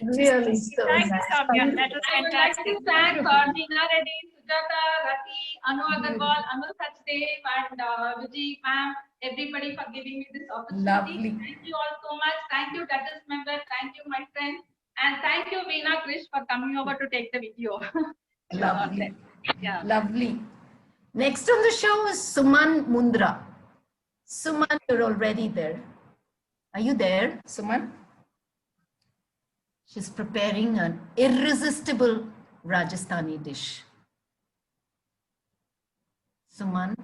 Really so Thank you, nice. Soumya. That was I would like fantastic. to thank Meena Reddy, Sujata, Rati, Anu Agarwal, Anu Sachdev, and Vijay ma'am, everybody for giving me this opportunity. Lovely. Thank you all so much. Thank you, Duchess members. Thank you, my friends. And thank you, Veena Krish, for coming over to take the video. Lovely. Yeah. Lovely. Next on the show is Suman Mundra. Suman, you're already there. Are you there, Suman? She's preparing an irresistible Rajasthani dish. Suman,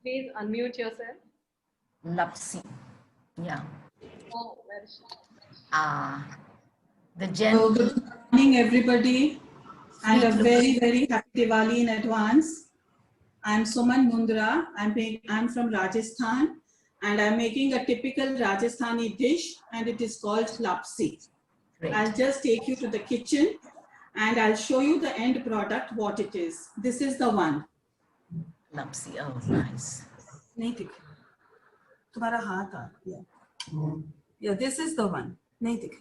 Please unmute yourself. lapsi. Yeah. Oh, where is she? The So gentle. good morning, everybody, and a very, very happy Diwali in advance. I'm Suman Mundra. I'm from Rajasthan, and I'm making a typical Rajasthani dish, and it is called lapsi. Great. I'll just take you to the kitchen, and I'll show you the end product, what it is. This is the one. Lapsi. Oh, nice. नहीं दिख तुम्हारा हाथ आ yeah, this is the one. नहीं दिख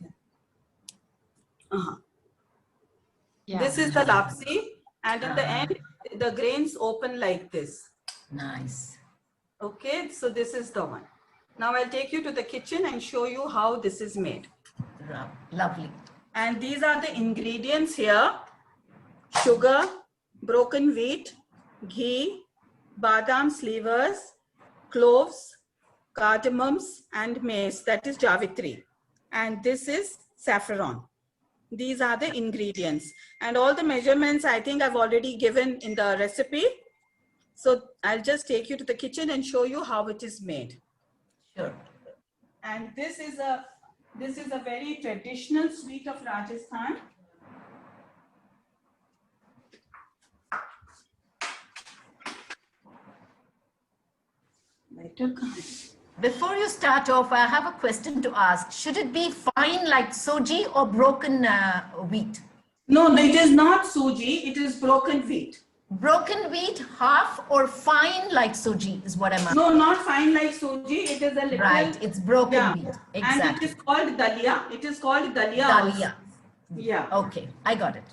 रहा. This is the lapsi, and in the end, the grains open like this. Nice. Okay, so this is the one. Now I'll take you to the kitchen and show you how this is made. Lovely. And these are the ingredients here: sugar, broken wheat, ghee, badam slivers, cloves, cardamoms, and mace, that is javitri. And this is saffron. These are the ingredients. And all the measurements I think I've already given in the recipe. So I'll just take you to the kitchen and show you how it is made. Sure. And this is a very traditional sweet of Rajasthan. Before you start off, I have a question to ask. Should it be fine like soji or broken wheat? No, it is not suji, it is broken wheat. Broken wheat, half or fine like soji is what I'm asking. No, not fine like suji, it is a little. Right, it's broken yeah. wheat. And it Exactly. is called dalia. It is called dalia. Dalia. Yeah. Okay, I got it.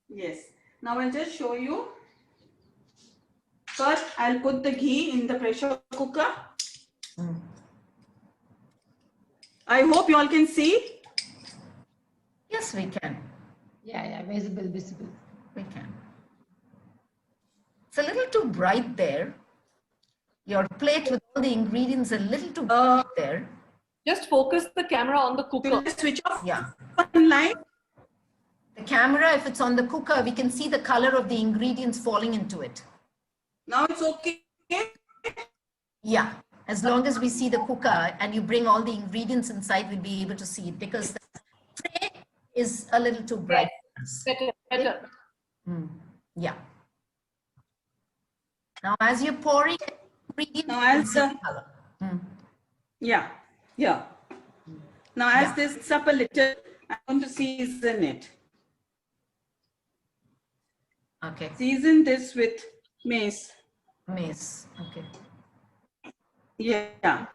Yes. Now I'll just show you. First, I'll put the ghee in the pressure cooker. I hope you all can see. Yes, we can. Yeah, visible. We can. It's a little too bright there. Your plate with all the ingredients a little too bright there. Just focus the camera on the cooker. Will I switch off Yeah. one light? The camera, if it's on the cooker, we can see the color of the ingredients falling into it. Now it's okay. Yeah. As long as we see the cooker and you bring all the ingredients inside, we'll be able to see it because the tray is a little too bright. Better, better. Yeah. Now, as you're pouring ingredients, Now, as you can see the color. Yeah, yeah. Now, as this is up a little, I'm going to season it. Okay. Season this with mace. Mace. Okay. Yeah.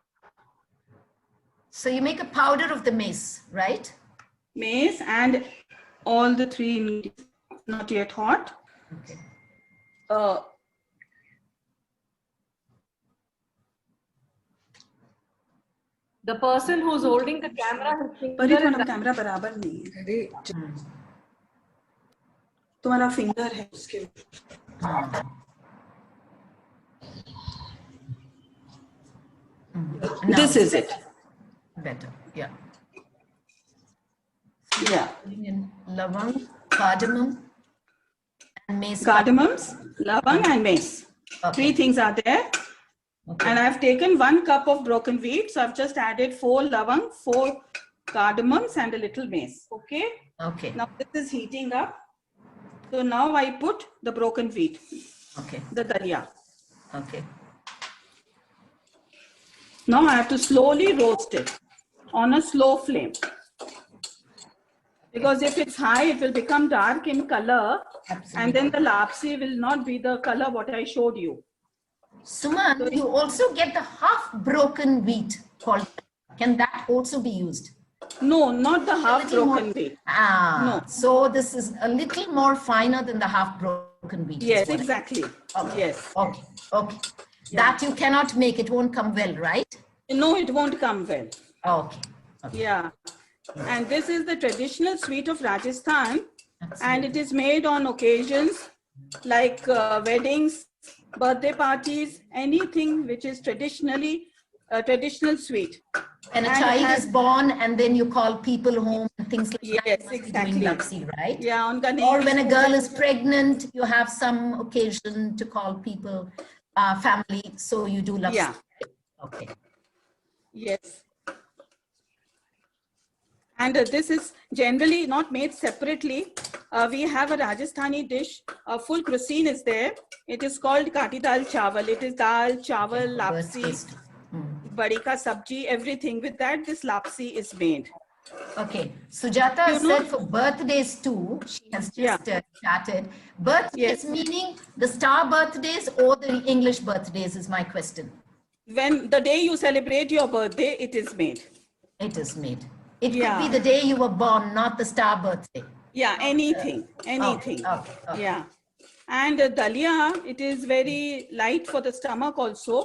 So you make a powder of the mace, right? Mace and all the 3 ingredients. Not yet hot. Okay. The person who's holding the camera, his finger पर ये is तुम्हारा camera बराबर नहीं है. तुम्हारा finger है उसके. This is it. Better. Yeah. Yeah. Putting in lavang, cardamom, and mace. Cardamoms, lavang and mace. Okay. 3 things are there. Okay. And I've taken 1 cup of broken wheat. So I've just added 4 lavang, 4 cardamoms and a little mace. Okay. Okay. Now this is heating up. So now I put the broken wheat, Okay. the dalia. Okay. Now I have to slowly roast it on a slow flame. Because if it's high, it will become dark in color. Absolutely. And then the lapsi will not be the color what I showed you. Suman, you also get the half broken wheat called. Can that also be used? No, not the half little more- broken wheat. Ah, No. so this is a little more finer than the half broken wheat. is Yes, what I- exactly. Okay. Yes. Okay. Okay. That you cannot make. It won't come well, right? No, it won't come well. Okay. Yeah. And this is the traditional sweet of Rajasthan. And it is made on occasions like weddings, birthday parties, anything which is traditionally traditional sweet. And a And child has- is born, and then you call people home and things like that. Yes, You must be exactly. Doing lapsi, right? Yeah, on Ganesh. Or when a girl is pregnant, you have some occasion to call people, family, so you do lapsi. Yeah. Okay. Yes. And this is generally not made separately. We have a Rajasthani dish, a full cuisine is there. It is called Kati Dal Chawal. It is dal, chawal, lapsi, Taste. badi ka sabji, everything. With that, this lapsi is made. Okay. Sujata You know- said for birthdays too, she has just Yeah. chatted. Birthdays Yes. meaning the star birthdays or the English birthdays is my question. When the day you celebrate your birthday, it is made. It is made. It could Yeah. be the day you were born, not the star birthday. Yeah, anything, anything. Okay, okay. Yeah. And dalia, it is very light for the stomach also.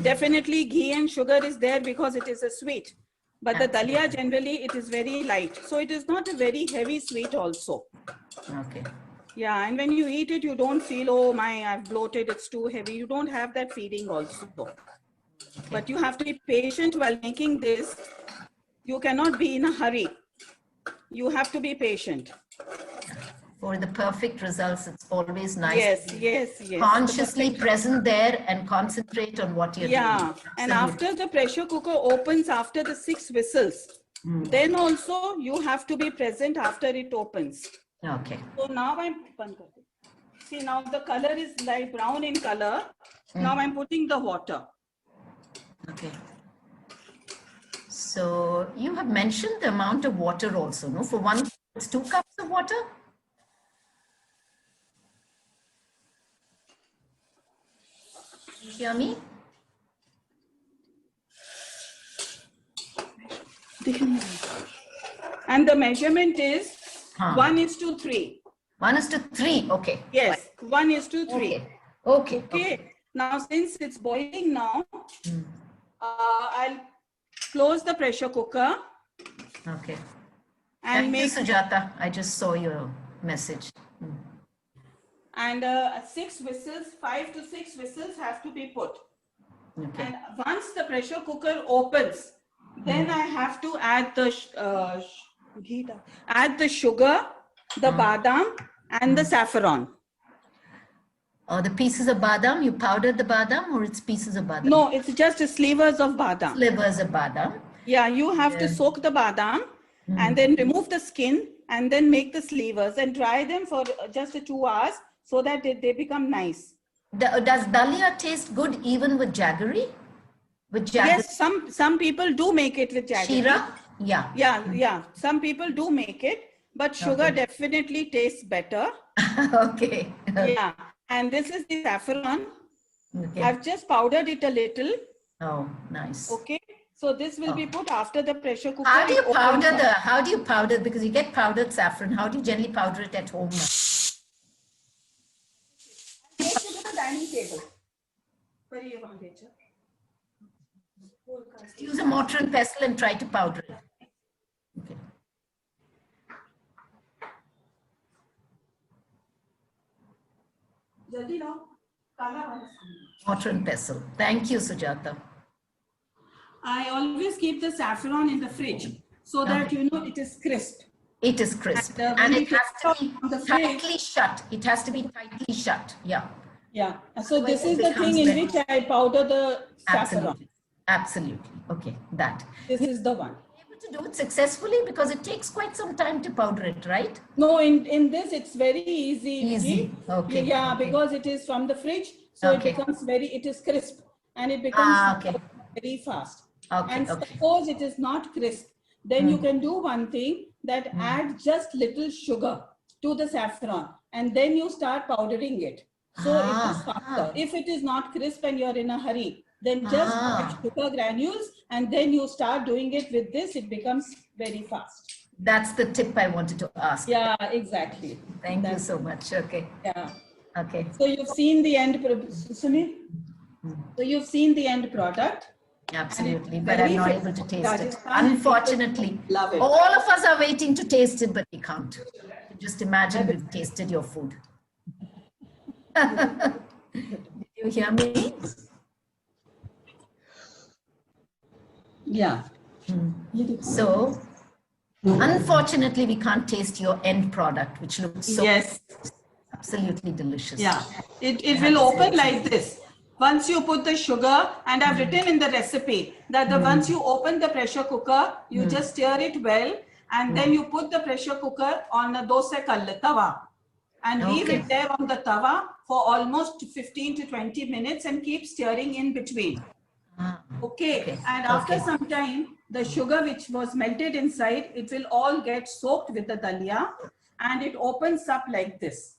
Definitely ghee and sugar is there because it is a sweet. But the dalia generally, it is very light. So it is not a very heavy sweet also. Okay. Yeah, and when you eat it, you don't feel, oh my, I've bloated, it's too heavy. You don't have that feeling also. But you have to be patient while making this. You cannot be in a hurry. You have to be patient. For the perfect results, it's always nice. Yes, to be yes, yes. Consciously present there and concentrate on what you're Yeah, doing. and Absolutely. after the pressure cooker opens after the 6 whistles, then also you have to be present after it opens. Okay. So now see, now the color is light brown in color. Now I'm putting the water. Okay. So you have mentioned the amount of water also, no? For one, it's 2 cups of water? You hear me? And the measurement is Huh. 1:3. 1:3. Okay. Yes, 1:3. Okay. Okay. Now, since it's boiling now, I'll close the pressure cooker Okay. and Thank make you, Sujata. I just saw your message. and 6 whistles, 5 to 6 whistles have to be put. Okay. And once the pressure cooker opens, Then I have to add the sugar, the badam, and the saffron. The pieces of badam, you powdered the badam or it's pieces of badam? No, it's just slivers of badam. Slivers of badam. Yeah, you have to soak the badam and then remove the skin and then make the slivers and dry them for just 2 hours so that they become nice. Does dalia taste good even with jaggery? With jaggery? Yes, some people do make it with jaggery. Shira? Yeah. Yeah. Some people do make it, but sugar definitely tastes better. Okay. Yeah. And this is the saffron. Okay. I've just powdered it a little. Oh, nice. Okay. So this will be put after the pressure cooker. How do you It opens powder because you get powdered saffron. How do you generally powder it at home? Take it to the dining table. Where you want it? Use a mortar and pestle and try to powder it. Okay. Mortar and pestle. Thank you, Sujata. I always keep the saffron in the fridge so that it is crisp. It is crisp. And, And it has to be on the tightly shut. It has to be tightly shut. Yeah. Yeah. So this Otherwise is it the thing becomes in very- which I powder the saffron. Absolutely. Absolutely. Okay. That. This is the one. Able to do it successfully because it takes quite some time to powder it, right? No, in this it's very easy. Easy. Okay. Yeah, Okay. because it is from the fridge, so Okay. it becomes it is crisp and it becomes okay. very fast. Okay. And Okay. suppose it is not crisp, then you can do one thing that add just little sugar to the saffron and then you start powdering it. So it is faster. If it is not crisp and you're in a hurry, then just add sugar granules and then you start doing it with this, it becomes very fast. That's the tip I wanted to ask. Yeah, exactly. Thank you so much. Okay. Yeah. Okay. So you've seen the end, Sunil? So you've seen the end product. Absolutely, but I'm not able to taste it. Rajasthan Unfortunately, love it. all of us are waiting to taste it, but we can't. Just imagine we've tasted your food. Did you hear me? Yeah. So, unfortunately, we can't taste your end product, which looks so absolutely delicious. Yeah. It will open like this. Once you put the sugar, and I've written in the recipe that once you open the pressure cooker, you just stir it well, and then you put the pressure cooker on a dosa kalla tawa, and leave it there on the tawa for almost 15 to 20 minutes and keep stirring in between. Okay. And after some time, the sugar which was melted inside, it will all get soaked with the dalia, and it opens up like this.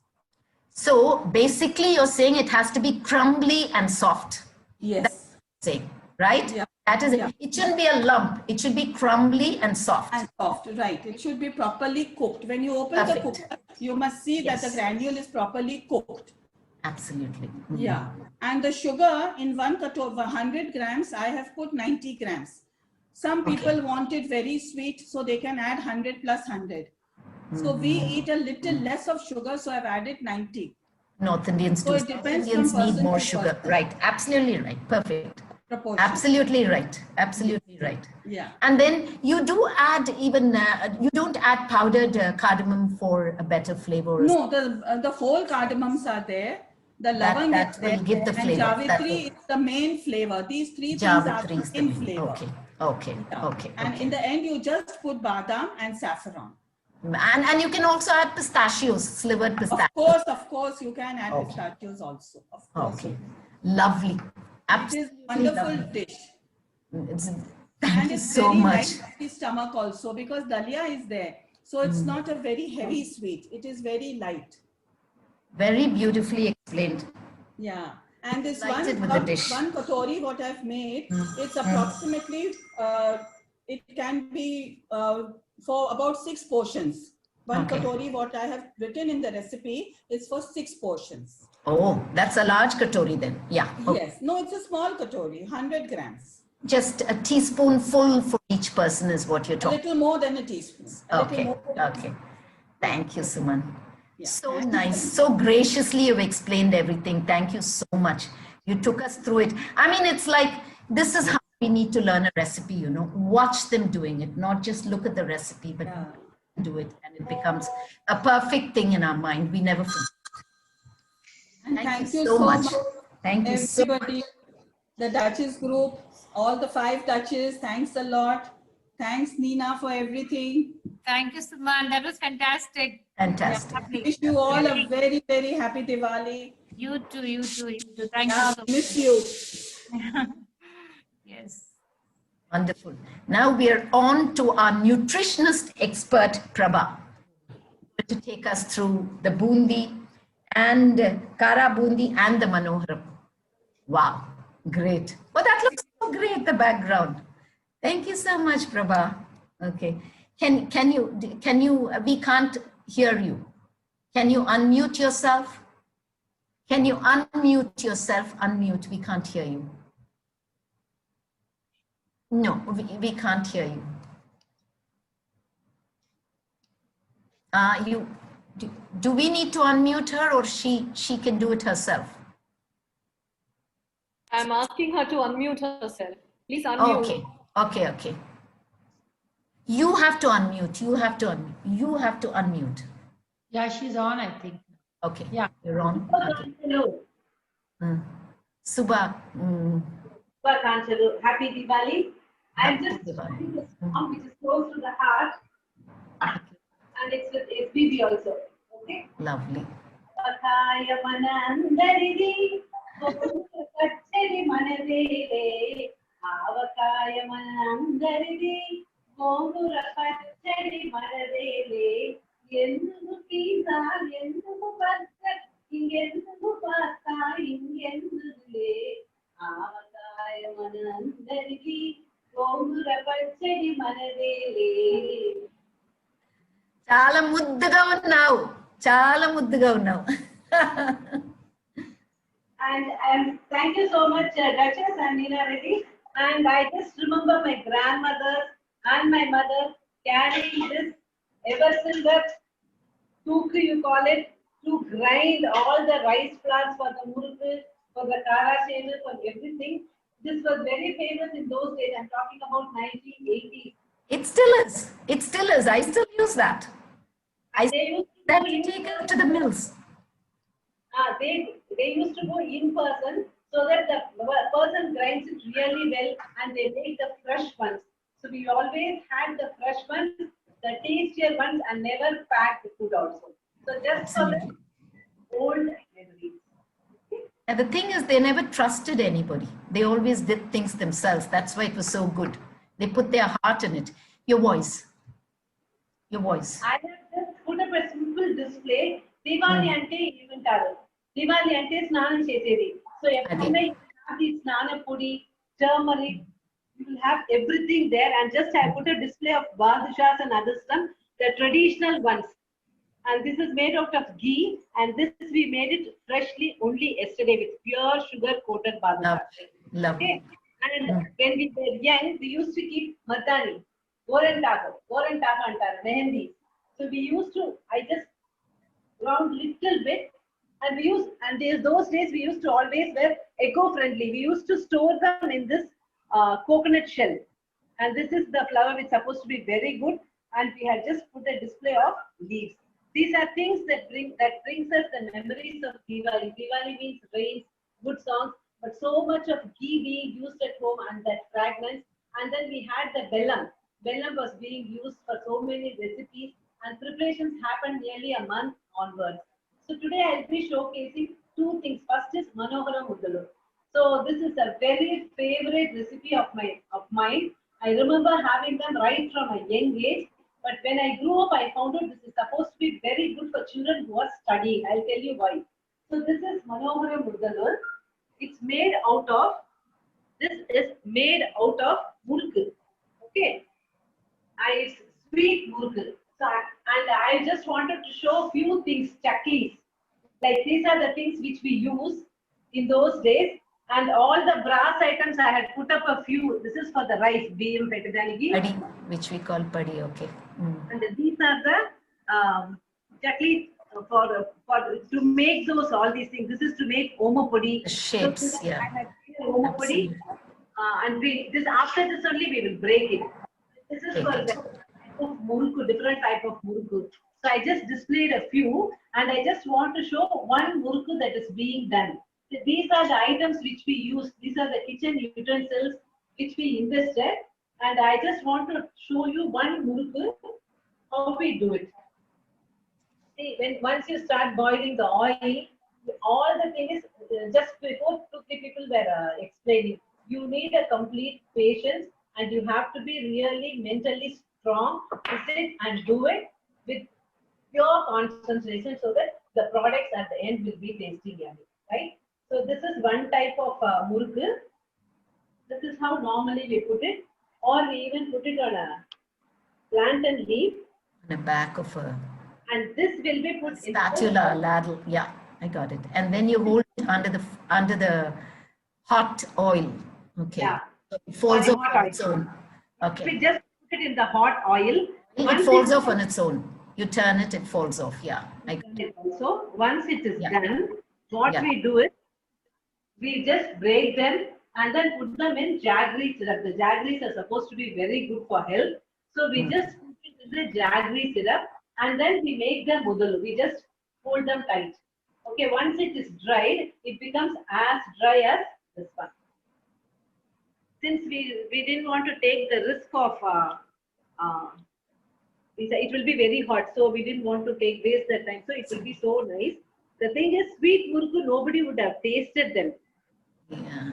So basically, you're saying it has to be crumbly and soft. Yes. That's saying, right? Yeah. That is it. It shouldn't be a lump. It should be crumbly and soft. And soft, right. It should be properly cooked. When you open the cooker, you must see that the granule is properly cooked. Absolutely. Yeah. And the sugar in 100 grams, I have put 90 grams. Some people want it very sweet, so they can add 100 plus 100. So we eat a little less of sugar, so I've added 90. North Indians do. So it depends Indians from need person more to sugar. person. Right. Absolutely right. Perfect. Proportion. Absolutely right. Absolutely right. Yeah. And then you do add even, you don't add powdered cardamom for a better flavor. No, the whole cardamoms are there. The lavang that is will there. give the flavor. And That Javitri will- is the main flavor. These three things are Javitri the is the main main. flavor. Okay. Okay. Yeah. Okay. And Okay. in the end, you just put badam and saffron. And you can also add pistachios, slivered pistachios. Of course, you can add pistachios also. Of course. Okay. Lovely. It Absolutely is wonderful lovely. dish. Thank And you it's so very much. light on the stomach also because dalia is there. So it's not a very heavy sweet. It is very light. Very beautifully explained. Yeah. And this Delighted with the dish. one katori, what I've made, it's approximately, it can be for about 6 portions. One Okay. katori, what I have written in the recipe, is for 6 portions. Oh, that's a large katori then. Yeah. Okay. Yes. No, it's a small katori, 100 grams. Just a teaspoonful for each person is what you're A talking. little more than a teaspoon. A little Okay. more. Okay. Thank you, Suman. Yeah. So nice. So graciously you've explained everything. Thank you so much. You took us through it. I mean, it's like, this is how we need to learn a recipe, you know, watch them doing it, not just look at the recipe, but do it, and it becomes a perfect thing in our mind. We never forget. And Thank you so much. Thank you so much. Everybody, the Duchess group, all the 5 Duchess, thanks a lot. Thanks, Nina, for everything. Thank you, Suman. That was fantastic. Fantastic. Lovely. Wish you all a very, very happy Diwali. You too, you too, you too. Thank Yeah, you so miss much. you. Yes. Wonderful. Now we are on to our nutritionist expert, Prabha, to take us through the bundi and Kara bundi and the Manoharam. Wow, great. Oh, that looks so great, the background. Thank you so much, Prabha. Okay. Can you, we can't hear you. Can you unmute yourself? Can you unmute yourself? Unmute, we can't hear you. No, we can't hear you. Do we need to unmute her, or she can do it herself? I'm asking her to unmute herself. Please unmute. Okay. You have to unmute. You have to unmute. Yeah, she's on, I think. Okay. Yeah. You're on. Okay. Hello. Subha. Happy Diwali. I'm just Happy Diwali. singing a song which is close to the heart, and it's with SBB also. Okay. Lovely. Avakaya manandaridi, pachadi manadele. Avakaya manandaridi, gongura pachadi manadele. Yendu pizza, yendu pasta, ingendu pasta, ingendu le. Avakaya manandaridi. చాలా ముద్దుగా ఉన్నావు. చాలా ముద్దుగా ఉన్నావు. And thank you so much, Duchess and Nina Reddy. And I just remember my grandmother and my mother carrying this ever silver took, you call it, to grind all the rice flours for the murukku, for the kara shenu, for everything. This was very famous in those days. I'm talking about 1980s. It still is. It still is. I still use that. They used to That go you in take it to the mills. They used to go in person so that the person grinds it really well and they make the fresh ones. So we always had the fresh ones, the tastier ones, and never packed food also. So just for the old memories. And the thing is, they never trusted anybody. They always did things themselves. That's why it was so good. They put their heart in it. Your voice. Your voice. I have just put up a simple display. Diwali ante evantaru. Diwali ante snanam chesedi. So every have the snana pudi, turmeric. You will have everything there. And just I put a display of badshahs and other stuff, the traditional ones. And this is made out of ghee, and this we made it freshly only yesterday with pure sugar coated badshah. Lovely. Okay? And when we were young, we used to keep matani, gorantago antaru, mehendi. So we used to, I just round little bit, and we used, and those days we used to always wear eco-friendly. We used to store them in this coconut shell, and this is the flower which is supposed to be very good. And we had just put a display of leaves. These are things that brings us the memories of Diwali. Diwali means rains, good songs, but so much of ghee being used at home and that fragrance. And then we had the bellam. Bellam was being used for so many recipes, and preparations happened nearly a month onwards. So today I'll be showcasing 2 things. First is Manoharam Uddalu. So this is a very favorite recipe of mine. I remember having them right from a young age. But when I grew up, I found out this is supposed to be very good for children who are studying. I'll tell you why. So this is Manoharam Uddalu. It's made out of, this is made out of murukku. Okay. It's sweet murukku. So, and I just wanted to show a few things, chaklis. Like these are the things which we use in those days. And all the brass items, I had put up a few. This is for the rice, biyam pettanigi. Padi, which we call padi, okay. And these are the chakli for to make those all these things. This is to make oma podi. Shapes, so yeah. I had oma podi. and this after this only we will break it. This is for the type of muruku, different type of muruku. So I just displayed a few, and I just want to show one muruku that is being done. So these are the items which we use. These are the kitchen utensils which we invested, and I just want to show you one muruku how we do it. See, once you start boiling the oil, all the thing is just before 2-3 people were explaining. You need a complete patience, and you have to be really mentally strong to sit and do it with pure concentration, so that the products at the end will be tasty yummy, right? So this is one type of muruku. This is how normally we put it, or we even put it on a plantain leaf. On the back of a And this will be put spatula, ladle. Yeah, I got it. And then you hold it under the hot oil. Okay. Yeah. So it falls Or off hot on oil. its own. Okay. We just put it in the hot oil. It Once falls off on its own. You turn it, it falls off. Yeah. Also, once it is Yeah. done, what Yeah. we do is we just break them and then put them in jaggery syrup. The jaggeries are supposed to be very good for health. So we just put it in the jaggery syrup, and then we make them mudalu. We just hold them tight. Okay, once it is dried, it becomes as dry as this one. Since we didn't want to take the risk of it will be very hot, so we didn't want to waste that time. So it will be so nice. The thing is, sweet muruku, nobody would have tasted them. Yeah.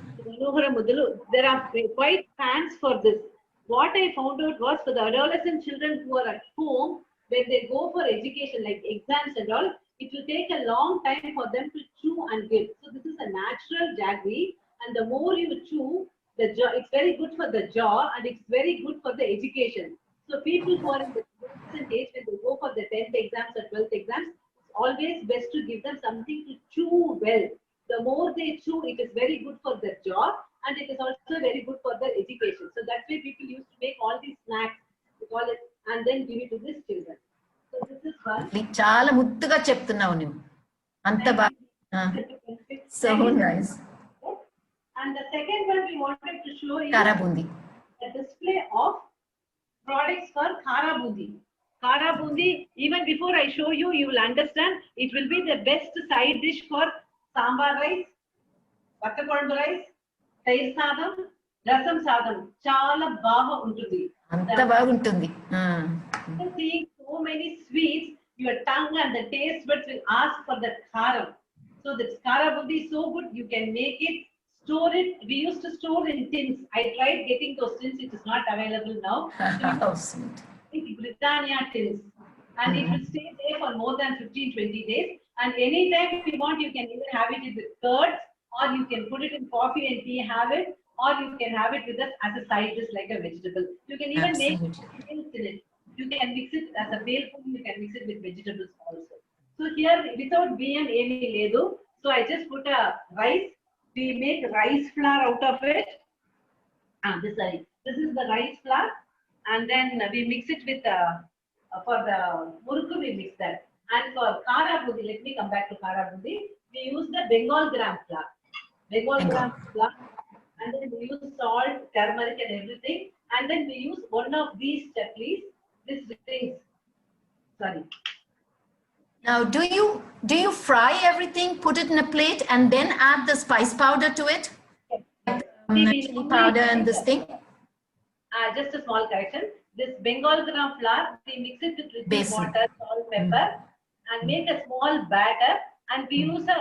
There are quite fans for this. What I found out was, for the adolescent children who are at home, when they go for education like exams and all, it will take a long time for them to chew and give. So this is a natural jaggery, and the more you chew, the jaw, it's very good for the jaw, and it's very good for the education. So people who are in the adolescent age, when they go for the 10th exams or 12th exams, it's always best to give them something to chew well. The more they chew, it is very good for their jaw, and it is also very good for their education. So that's why people used to make all these snacks, we call it, and then give it to these children. So this is one. చాలా ముద్దుగా చెప్తున్నావు నువ్వు. అంత బాగా. So nice. And the second one we wanted to show is Khara bundi. a display of products for Khara bundi. Khara bundi, even before I show you, you will understand it will be the best side dish for sambar rice, vattakoldu rice, tair sadam, rasam sadam. Chala baga untundi. అంత బాగుంటుంది. Seeing so many sweets, your tongue and the taste buds will ask for the kharam. So the khara bundi is so good, you can make it, store it. We used to store in tins. I tried getting those tins, it is not available now. How sweet. Britannia tins. And it will stay there for more than 15-20 days. And anytime you want, you can even have it with curds, or you can put it in coffee and tea, have it, or you can have it with us as a side dish like a vegetable. You can even make meals in it. You can mix it as a bale food, you can mix it with vegetables also. So here, without BM Amy Ledu, so I just put a rice. We make rice flour out of it. This is the rice flour, and then we mix it with for the muruku, we mix that. And for Khara bundi, let me come back to Khara bundi. We use the Bengal gram flour. Bengal gram flour, and then we use salt, turmeric, and everything. And then we use one of these chutneys. This rings. Sorry. Now, do you fry everything, put it in a plate, and then add the spice powder to it? Chili powder and this thing? Just a small correction. This Bengal gram flour, we mix it with little water, salt, pepper, and make a small batter. And we use a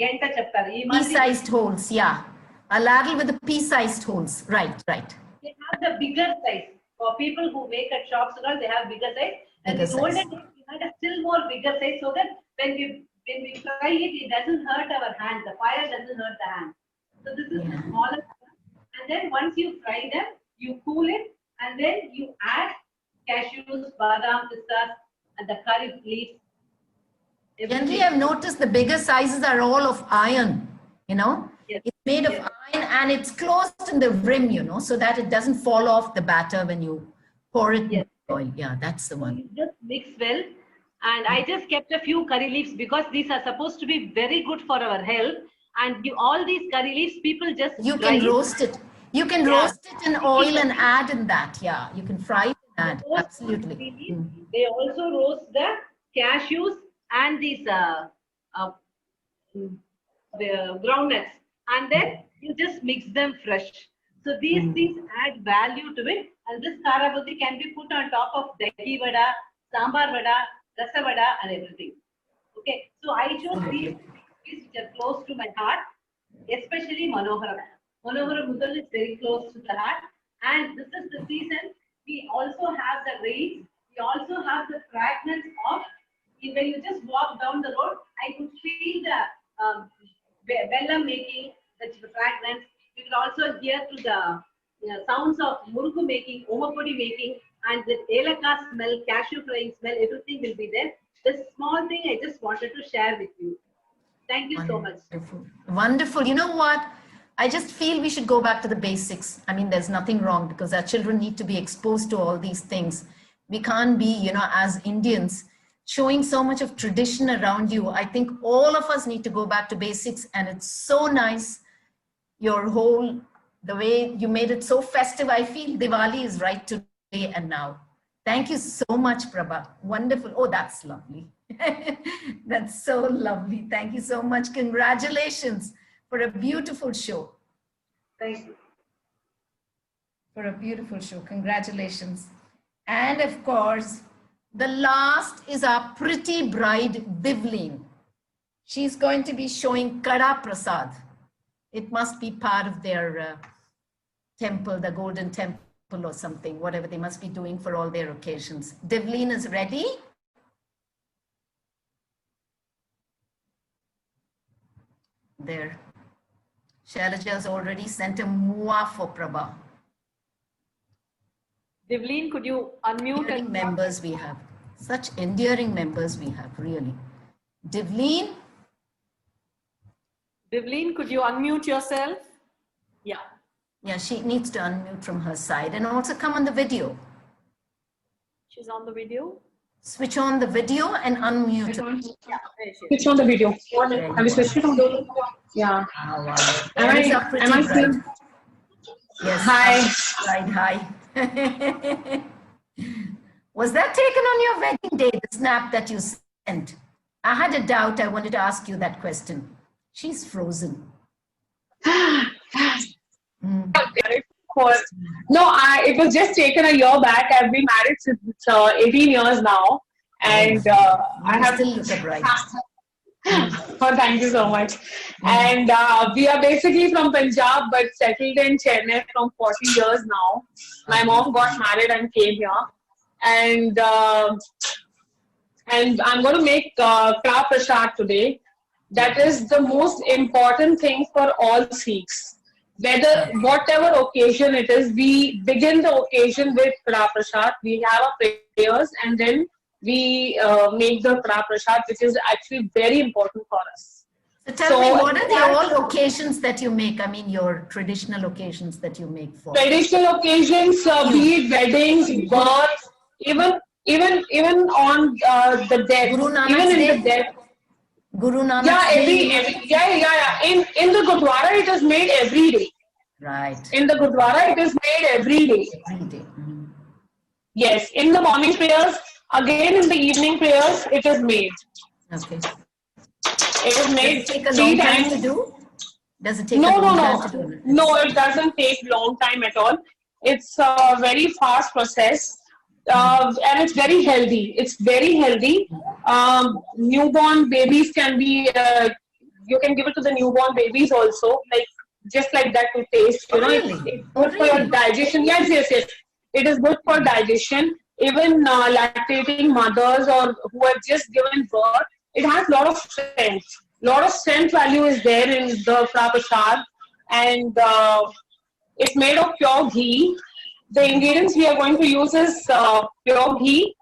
genta chaptari. Pea-sized holes, yeah. A ladle with the pea-sized holes. Right. They have the bigger size. For people who make at shops and all, they have bigger size. And in olden days, we had a still more bigger size, so that when we fry it, it doesn't hurt our hand. The fire doesn't hurt the hand. So this is the smaller one. And then once you fry them, you cool it, and then you add cashews, badam, pistas, and the curry leaves. Generally, I've noticed the bigger sizes are all of iron, Yes. It's made of iron, and it's closed in the rim, so that it doesn't fall off the batter when you pour it in the oil. Yeah, that's the one. You just mix well. And I just kept a few curry leaves because these are supposed to be very good for our health. And all these curry leaves, people just You can roast it. You can roast it in oil and add in that. Yeah, you can fry it and add. Roast Absolutely. They also roast the cashews and these the groundnuts, and then you just mix them fresh. So these things add value to it, and this kara bundi can be put on top of dahi vada, sambar vada, rasa vada, and everything. Okay, so I chose these which are close to my heart, especially Manoharam. Manoharam Mudal is very close to the heart, and this is the season. We also have the rains. We also have the fragrance of, when you just walk down the road, I could feel the bellam making, the fragrance. You could also hear to the sounds of muruku making, omapodi making, and the elaka smell, cashew frying smell, everything will be there. This small thing I just wanted to share with you. Thank you so much. Wonderful. You know what? I just feel we should go back to the basics. I mean, there's nothing wrong because our children need to be exposed to all these things. We can't be, you know, as Indians, showing so much of tradition around you. I think all of us need to go back to basics, and it's so nice. The way you made it so festive. I feel Diwali is right today and now. Thank you so much, Prabha. Wonderful. Oh, that's lovely. That's so lovely. Thank you so much. Congratulations for a beautiful show. Thank you. For a beautiful show. Congratulations. And of course, the last is our pretty bride, Divleen. She's going to be showing Kada Prasad. It must be part of their temple, the Golden Temple or something, whatever they must be doing for all their occasions. Divleen is ready. There. Shailaja's already sent a mua for Prabha. Divleen, could you unmute? Endearing members we have. Such endearing members we have, really. Divleen? Divleen, could you unmute yourself? Yeah. Yeah, she needs to unmute from her side and also come on the video. She's on the video. Switch on the video and unmute. Switch on the video. Have you switched it on? Yeah. Oh, wow. Am I still? Yes. Hi. Hi. Was that taken on your wedding day, the snap that you sent? I had a doubt. I wanted to ask you that question. She's frozen. No, it was just taken a year back. I've been married since 18 years now. And I have still look bright. Oh, thank you so much. And we are basically from Punjab, but settled in Chennai from 40 years now. My mom got married and came here. And I'm going to make Kada Prasad today. That is the most important thing for all Sikhs. Whatever occasion it is, we begin the occasion with Kada Prasad. We have our prayers and then we make the Kada Prasad, which is actually very important for us. So tell me, what are the all occasions that you make? I mean, your traditional occasions that you make for? Traditional occasions, be it weddings, births, even on the death. Guru Nanak's even in Day? the death. Guru Nanak's Yeah. In the Gurdwara, it is made every day. Right. In the Gurdwara, it is made every day. Every day. Mm-hmm. Yes. In the morning prayers, again in the evening prayers, it is made. Okay. It is made Does it take a long time to do? Does it take a long time to do? No, it doesn't take long time at all. It's a very fast process. And it's very healthy. It's very healthy. Newborn babies can be, you can give it to the newborn babies also, like just like that to taste. You know, it's good for your digestion. Yes. It is good for digestion. Even lactating mothers or who have just given birth, it has a lot of strength. Lot of strength value is there in the Kada Prasad, and it's made of pure ghee. The ingredients we are going to use is pure ghee,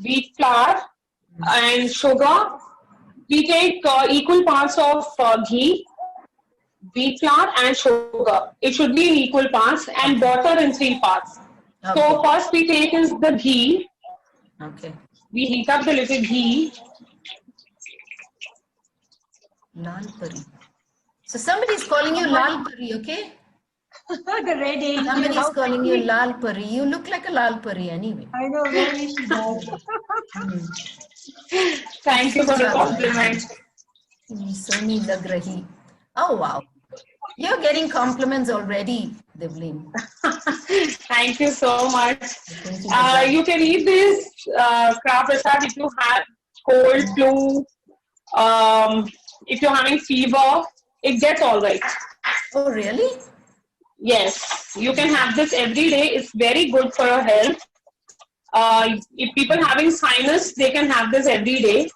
wheat flour, and sugar. We take equal parts of ghee, wheat flour, and sugar. It should be in equal parts, and butter in 3 parts. Okay. So first we take is the ghee. Okay. We heat up the little ghee. Lal Pari. So somebody is calling you Lal Pari, okay? The red angel. Somebody's how calling you pretty. Lal Pari. You look like a Lal Pari anyway. I know, really she does. Thank you for the compliment. Soni lag rahi. Oh wow. You're getting compliments already, Devleen. Thank you so much. You can eat this Kra Prasad if you have cold, flu, if you're having fever, it gets all right. Oh, really? Yes, you can have this every day. It's very good for your health. If people having sinus, they can have this every day.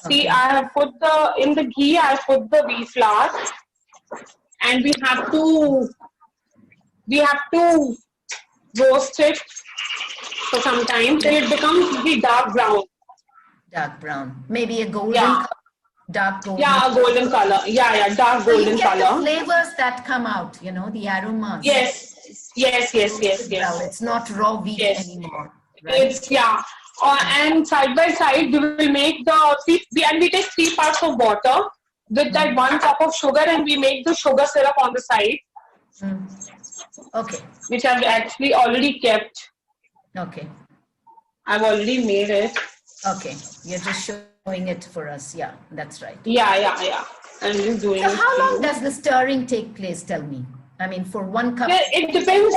See, I have put in the ghee, I have put the wheat flour, and we have to roast it for some time till it becomes really dark brown. Dark brown. Maybe a golden Yeah. dark golden. Yeah, a golden color. Yeah, dark So you golden get color. the flavors that come out, you know, the aromas. Yes. Well, it's not raw wheat anymore. Right? It's and side by side we will make we take 3 parts of water with that 1 cup of sugar, and we make the sugar syrup on the side. Okay. Which I've actually already kept. Okay. I've already made it. Okay. You're just showing it for us. Yeah, that's right. Yeah. I'm just doing So it. how long does the stirring take place? Tell me. I mean, for 1 cup. Yeah, it depends.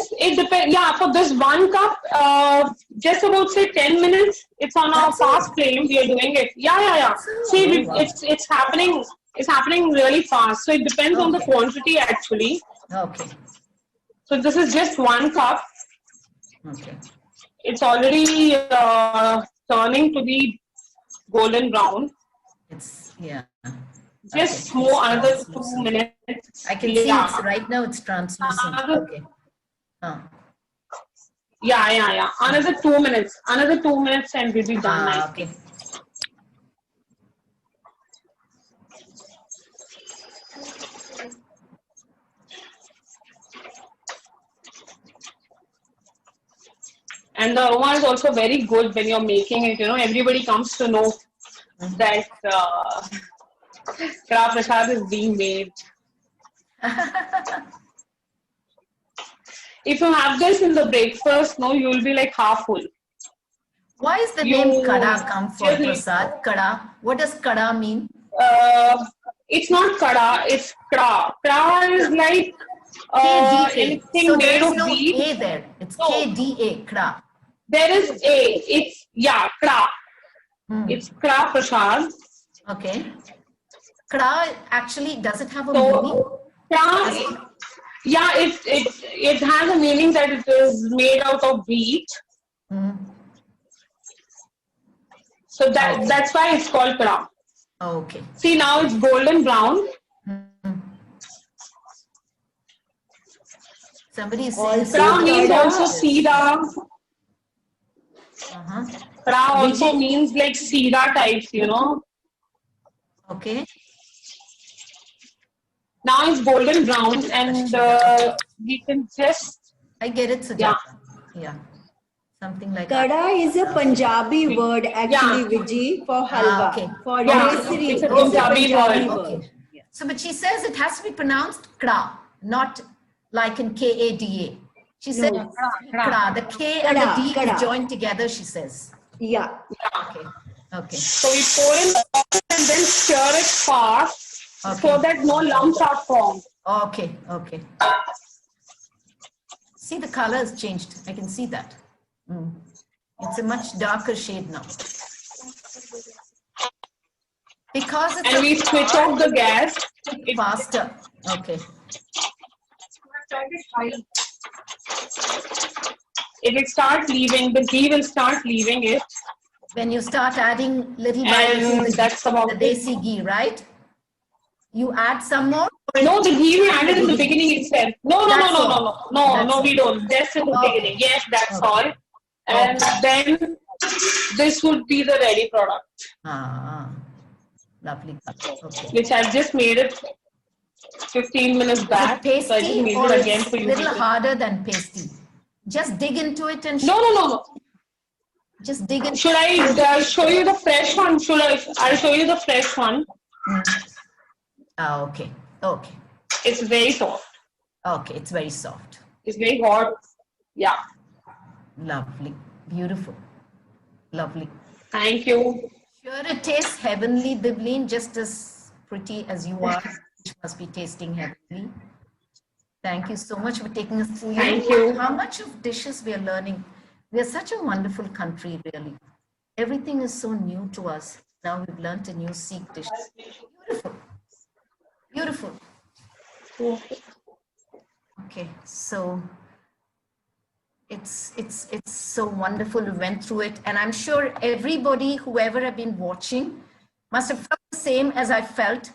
Yeah, for this 1 cup, just about say 10 minutes. It's on our fast flame. We are doing it. Yeah. See, it's happening. It's happening really fast. So it depends on the quantity actually. Okay. So this is just 1 cup. Okay. It's already turning to be golden brown. Yeah. Just more another 2 minutes. I can see it's right now. It's translucent. Okay. Yeah. Another 2 minutes. Another 2 minutes, and we'll be done. Okay. And the aroma is also very good when you're making it. You know, everybody comes to know that Kra Prasad is being made. If you have this in the breakfast, no, you will be like half full. Why is the name Kada come for Prasad? Kada. What does Kada mean? It's not Kada, it's Kra. Kra is like anything So made there is of no wheat. A there. It's KDA, Kra. There is A. It's Kra. It's Kra Prasad. Okay. Kra actually, does it have a meaning? Kra, yeah, it has a meaning that it is made out of wheat. So that's why it's called Kra. Okay. See, now it's golden brown. Somebody is saying Kra means also Sida. Kra also means like Sida types, you know. Okay. Now it's golden brown, and we can just. I get it, Sujata. Yeah. Something like that. Kada is a Punjabi word actually, Viji, for halwa. Okay. For Kesari. it's a Punjabi Punjabi word. word. Okay. So, but she says it has to be pronounced Kra, not like in Kada. She said Kra. The K and the D is joined together, she says. Yeah. Okay. So we pour in and then stir it fast so that no lumps are formed. Okay. See, the color has changed. I can see that. It's a much darker shade now. Because it's and we switch off the gas. Faster. Okay. It will start leaving, the ghee will start leaving it. When you start adding little by little, the desi ghee, right? You add some more? No, the ghee we added in the beginning itself. No, we don't. Just in the beginning. Yes, that's all. And then this would be the ready product. Lovely. Okay. Which I've just made it 15 minutes back. Pasty, so I just made or it again it's for you. a little harder than pasty? Just dig into it and No. Just dig into Should I show you the fresh one? I'll show you the fresh one. Okay. It's very soft. Okay, it's very soft. It's very hot. Yeah. Lovely. Beautiful. Lovely. Thank you. Sure, it tastes heavenly, Bibleen, just as pretty as you are. It must be tasting heavenly. Thank you so much for taking us through. Thank you. How much of dishes we are learning. We are such a wonderful country, really. Everything is so new to us. Now we've learned a new Sikh dish. Beautiful. Beautiful. Okay, so it's so wonderful. We went through it, and I'm sure everybody, whoever have been watching, must have felt the same as I felt.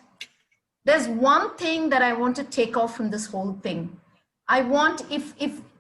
There's one thing that I want to take off from this whole thing. I want, if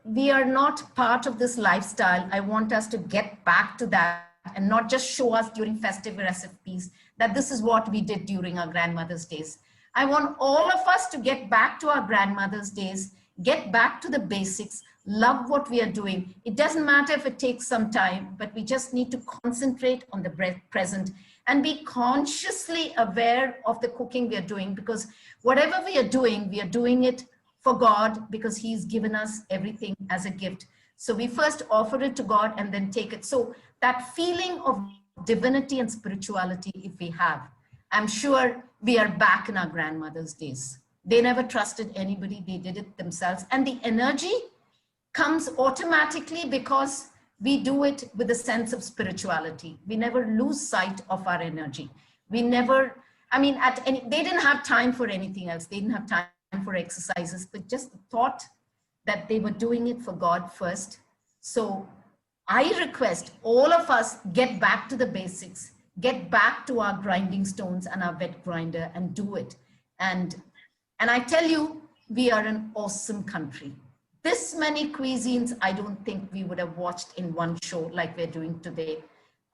we are not part of this lifestyle, I want us to get back to that and not just show us during festive recipes that this is what we did during our grandmother's days. I want all of us to get back to our grandmother's days, get back to the basics, love what we are doing. It doesn't matter if it takes some time, but we just need to concentrate on the present and be consciously aware of the cooking we are doing, because whatever we are doing it for God, because He's given us everything as a gift. So we first offer it to God and then take it. So that feeling of divinity and spirituality, if we have, I'm sure we are back in our grandmother's days. They never trusted anybody. They did it themselves. And the energy comes automatically because we do it with a sense of spirituality. We never lose sight of our energy. We never, I mean, they didn't have time for anything else. They didn't have time for exercises, but just the thought that they were doing it for God first. So I request all of us get back to the basics, get back to our grinding stones and our wet grinder and do it. And I tell you, we are an awesome country. This many cuisines, I don't think we would have watched in one show like we're doing today.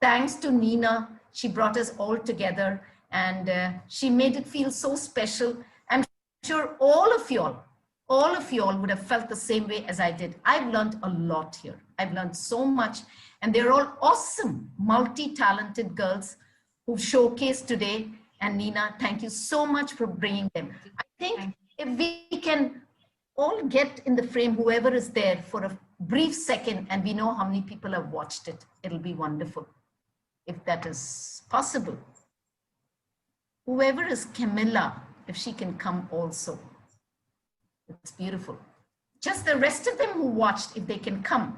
Thanks to Nina, she brought us all together and she made it feel so special. I'm sure all of y'all would have felt the same way as I did. I've learned a lot here. I've learned so much, and they're all awesome, multi-talented girls who showcased today. And Nina, thank you so much for bringing them. I think if we can all get in the frame, whoever is there, for a brief second, and we know how many people have watched it, it'll be wonderful, if that is possible. Whoever is Camilla, if she can come also. It's beautiful. Just the rest of them who watched, if they can come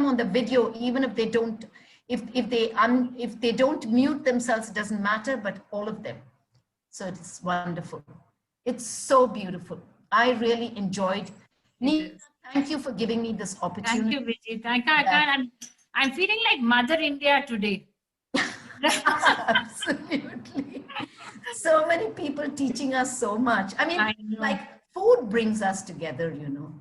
on the video, even if they don't, if they don't mute themselves, it doesn't matter, but all of them. So it's wonderful. It's so beautiful. I really enjoyed. Nina, thank you for giving me this opportunity. Thank you, Vijay. Thank you. I'm feeling like Mother India today. Absolutely. So many people teaching us so much. I mean, like food brings us together, you know.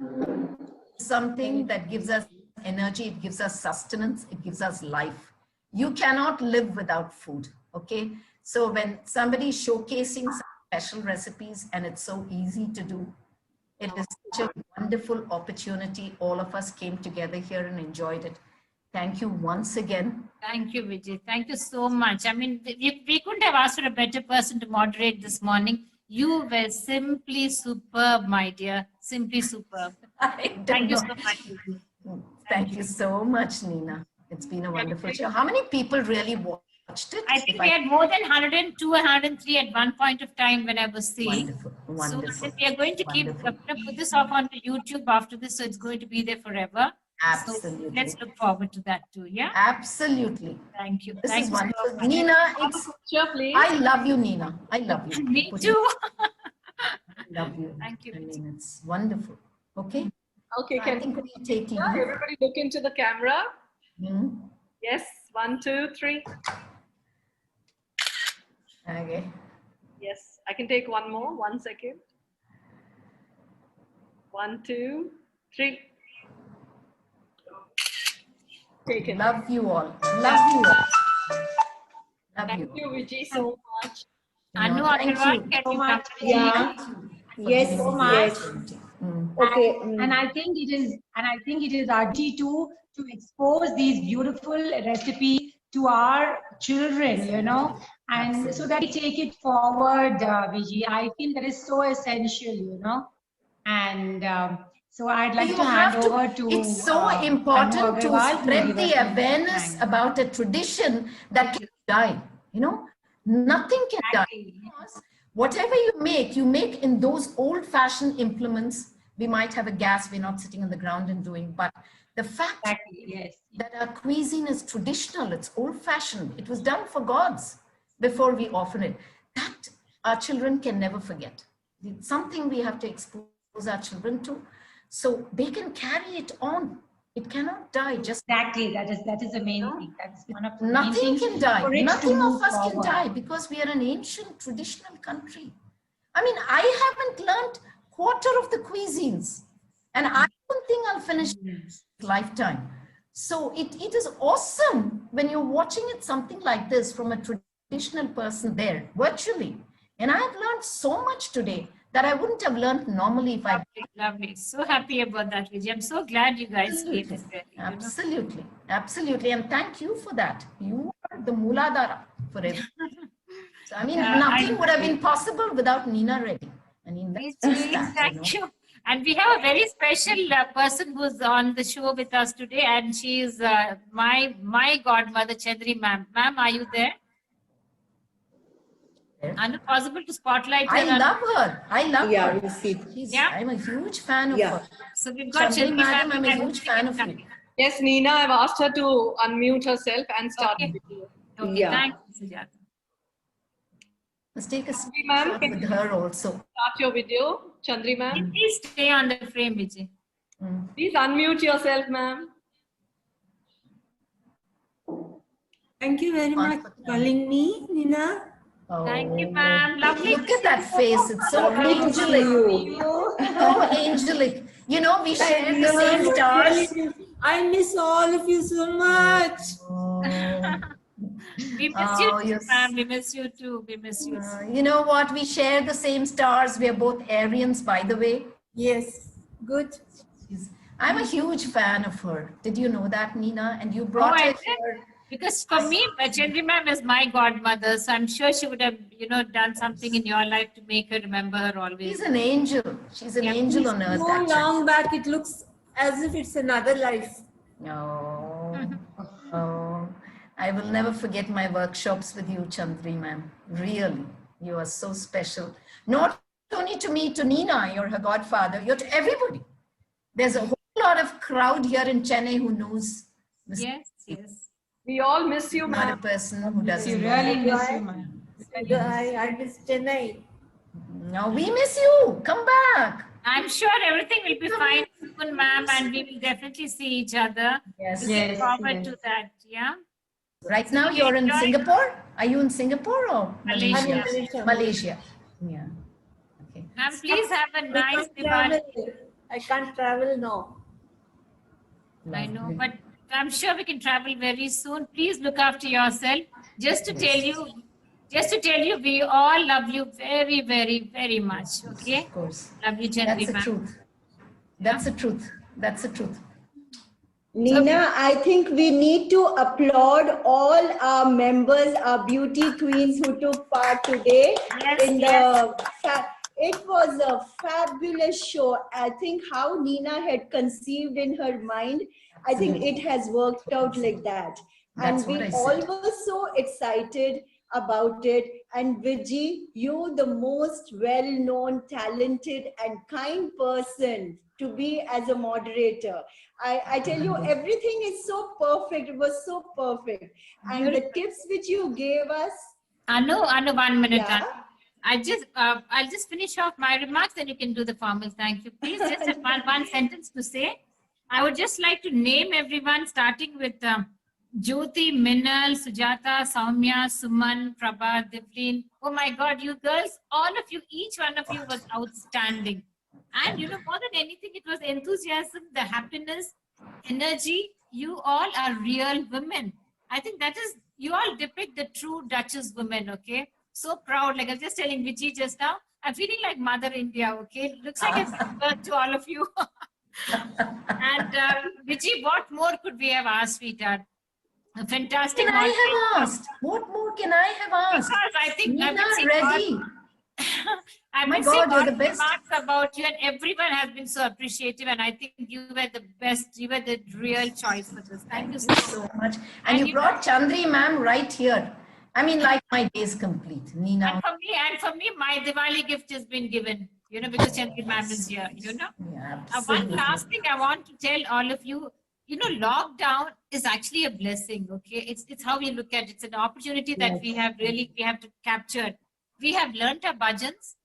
Something that gives us energy, it gives us sustenance, it gives us life. You cannot live without food, okay? So when somebody is showcasing some special recipes and it's so easy to do, it is such a wonderful opportunity. All of us came together here and enjoyed it. Thank you once again. Thank you, Vijay. Thank you so much. I mean, we couldn't have asked for a better person to moderate this morning. You were simply superb, my dear. Simply superb. Thank you so much. Thank you so much, Nina. It's been a wonderful show. How many people really watched it? I think we had more than 102, 103 at one point of time when I was seeing. Wonderful. Wonderful. So we are going to put this off onto YouTube after this, so it's going to be there forever. Absolutely. So let's look forward to that too, yeah? Absolutely. Thank you. This Thank is you wonderful. so much. Nina, I love you, Nina. I love you. Me too. I love you. Thank you. I mean, it's wonderful. Okay. Okay, I think we take it. Everybody look into the camera. Hmm? Yes, 1, 2, 3. Okay. Yes, I can take one more. 1 second. 1, 2, 3. Taken. Love you all. Love you all. Love Thank you, Vijay, so much. Anu Thank Agarwal, you. can you come? Yeah. Yes, so much. yes. Okay. And I think it is our duty to expose these beautiful recipes to our children, you know, and so that we take it forward, Vijay. I feel that is so essential, you know. And So I'd like You to have hand over to. It's so Anu important to Agarwal spread give the us some awareness thanks. about a tradition that can die. You know, nothing can die. Because whatever you make in those old-fashioned implements. We might have a gas, we're not sitting on the ground and doing, but the fact Yes. that our cuisine is traditional, it's old-fashioned, it was done for gods before we offer it. That our children can never forget. It's something we have to expose our children to, so they can carry it on. It cannot die. Just Exactly. That is the main thing. That's one of the main nothing things can die. for it to Nothing move of us can forward. die because we are an ancient traditional country. I mean, I haven't learned quarter of the cuisines, and I don't think I'll finish this lifetime. So it is awesome when you're watching it, something like this from a traditional person there virtually. And I have learned so much today that I wouldn't have learned normally if I. Lovely. So happy about that, Vijay. I'm so glad you guys came. Absolutely, absolutely. And thank you for that. You are the Mooladhara for everything. So, I mean, nothing would have been possible without Nina Reddy. I mean, that's just that, Thank you. And we have a very special person who's on the show with us today, and she is my godmother, Chandri ma'am. Ma'am, are you there? Anu, possible to spotlight her? I love her. I love her. Yeah, we see. I'm a huge fan of her. So we've got Chandri Chandri madam, ma'am. I'm a huge fan of you. Yes, Nina, I've asked her to unmute herself and start the video. Okay, thanks, Sujata. Let's take a ma'am, shot with her also. Start your video, Chandri ma'am. Please stay on the frame, Vijay. Please unmute yourself, ma'am. Thank you very much for calling me, Nina. Thank you, ma'am. Lovely. Look at that face. It's so angelic. So angelic. You know, we share the same stars. I miss all of you so much. We miss you too, yes. ma'am. We miss you too. We miss you. You know what? We share the same stars. We are both Aryans, by the way. Yes. Good. I'm a huge fan of her. Did you know that, Nina? And you brought I her did. here. Because for me, Chandri ma'am is my godmother, so I'm sure she would have, done something in your life to make her remember her always. She's an angel. She's an angel on earth. So actually. long back, it looks as if it's another life. No. Oh, I will never forget my workshops with you, Chandri ma'am. Really, you are so special. Not only to me, to Nina, you're her godfather. You're to everybody. There's a whole lot of crowd here in Chennai who knows. Yes, yes. We all miss you, Not a ma'am. person who doesn't. We know. really miss you, ma'am. I miss Chennai. No, we miss you. Come back. I'm sure everything will be fine soon, ma'am, and we will definitely see each other. Yes. Looking forward to that, yeah? Right now you're in Singapore? Are you in Singapore or Malaysia? Malaysia. Malaysia. Yeah. Okay. Ma'am, please have a nice travel. Diwali. I can't travel now. I know, but I'm sure we can travel very soon. Please look after yourself. Just to tell you, we all love you very, very, very much. Okay? Of course. Love you, That's Chandri the ma'am. truth. That's the truth. That's the truth. Nina, I think we need to applaud all our members, our beauty queens who took part today. It was a fabulous show. I think how Nina had conceived in her mind, I think it has worked out like that. That's And we what I all said. were so excited about it. And Vijay, you the most well-known, talented and kind person to be as a moderator. I tell you, everything is so perfect. It was so perfect. And the tips which you gave us. Anu, 1 minute. Yeah. I'll just finish off my remarks, then you can do the formal thank you. Please just have one sentence to say. I would just like to name everyone, starting with Jyoti, Minal, Sujata, Soumya, Suman, Prabha, Divlin. Oh my God, you girls, all of you, each one of you was outstanding. And more than anything, it was enthusiasm, the happiness, energy. You all are real women. I think that is, you all depict the true Duchess women, okay? So proud. Like I was just telling Vijay just now, I'm feeling like Mother India, okay? Looks like I've given birth to all of you. And Vijay, what more could we have asked, sweetheart? A fantastic. Can I have asked? What more can I have asked? Because I think Nina Reddy. I My must say God, you're all the best. remarks about you, and everyone has been so appreciative. And I think you were the best. You were the real choice for this. Thank you so much. And you you brought Chandri ma'am right here. I mean, like my day is complete. Nina. And for me, my Diwali gift has been given. You know, because Chandri ma'am is here. You know. Yeah, One last thing I want to tell all of you. You know, lockdown is actually a blessing. Okay, it's how we look at it. It's an opportunity that we have to capture. We have learned our bhajans.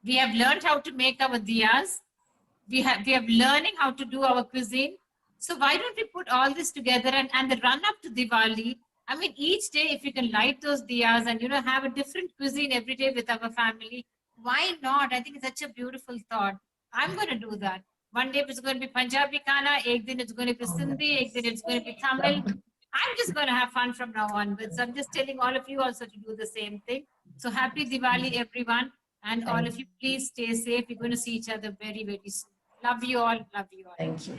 We have learned how to make our diyas. We have learning how to do our cuisine. So why don't we put all this together and the run up to Diwali? I mean, each day if you can light those diyas and have a different cuisine every day with our family, why not? I think it's such a beautiful thought. I'm going to do that. One day it's going to be Punjabi khana, ek din it's going to be Sindhi, ek din it's going to be Tamil. I'm just going to have fun from now onwards. I'm just telling all of you also to do the same thing. So happy Diwali, everyone. And all of you, please stay safe. We're going to see each other very, very soon. Love you all. Love you all. Thank you.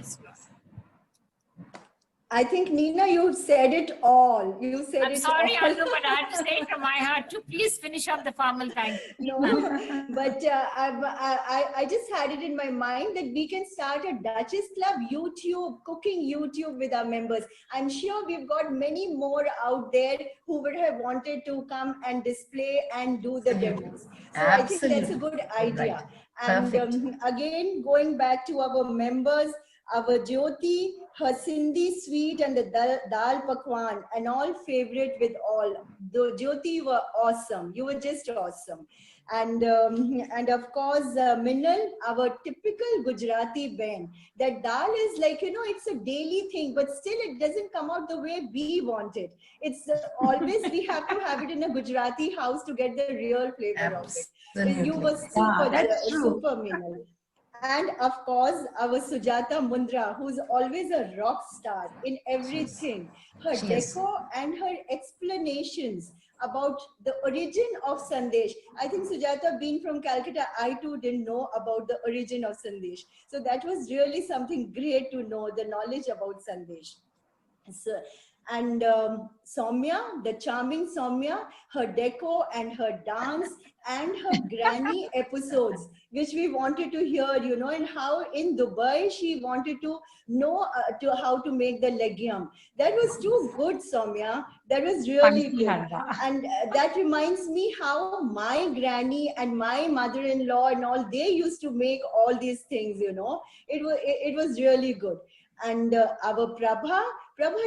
I think, Nina, you said it all. You said I'm it sorry, all. Anu, but I had to say it from my heart too. Please finish off the formal thank you. No, but I just had it in my mind that we can start a Duchess Club YouTube, cooking YouTube with our members. I'm sure we've got many more out there who would have wanted to come and display and do the demos. So I think that's a good idea. Right. And again, going back to our members, our Jyoti, her Sindhi sweet and the dal pakwan, and all favorite with all. The Jyoti were awesome. You were just awesome. And of course, Minal, our typical Gujarati ben. That dal is like, it's a daily thing, but still it doesn't come out the way we want it. It's always, we have to have it in a Gujarati house to get the real flavor of it. So you were super Minal. And of course, our Sujata Mundra, who's always a rock star in everything. Her deco and her explanations about the origin of Sandesh. I think Sujata, being from Calcutta, I too didn't know about the origin of Sandesh. So that was really something great to know, the knowledge about Sandesh. So, and Soumya, the charming Soumya, her deco and her dance and her granny episodes, which we wanted to hear, and how in Dubai she wanted to know how to make the legume. That was too good, Soumya. That was really good. And that reminds me how my granny and my mother-in-law and all, they used to make all these things, It was really good. And our Prabha,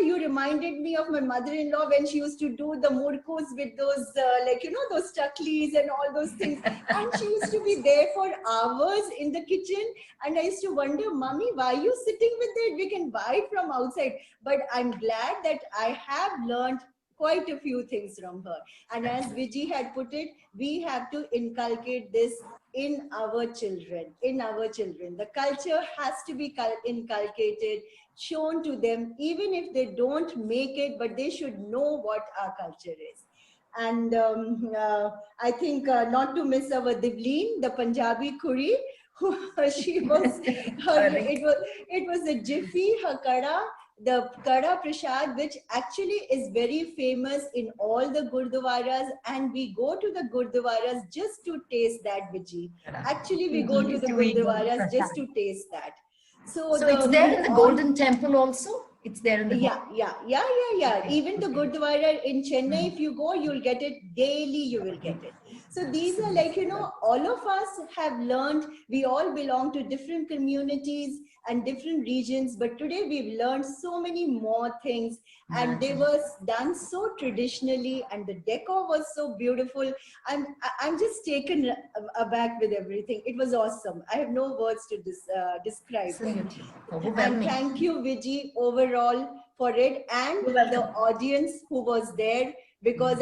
you reminded me of my mother-in-law when she used to do the murkus with those, those chaklis and all those things. And she used to be there for hours in the kitchen. And I used to wonder, Mommy, why are you sitting with it? We can buy it from outside. But I'm glad that I have learned quite a few things from her. And as Viji had put it, we have to inculcate this in our children, The culture has to be inculcated, shown to them, even if they don't make it, but they should know what our culture is. And I think not to miss our Divleen, the Punjabi Kuri, who she was, it was a jiffy, her kada, the Kada Prasad, which actually is very famous in all the Gurdwaras, and we go to the Gurdwaras just to taste that, Viji. Actually, we go to the Gurdwaras just to taste that. So it's there in the Golden Temple also? It's there in the Yeah. Even the Gurdwara in Chennai, if you go, you'll get it daily, you will get it. So these are like, all of us have learned, we all belong to different communities and different regions, but today we've learned so many more things, and they were done so traditionally, and the decor was so beautiful. I'm just taken aback with everything. It was awesome. I have no words to describe it. And thank you, Viji, overall for it, and the audience who was there, because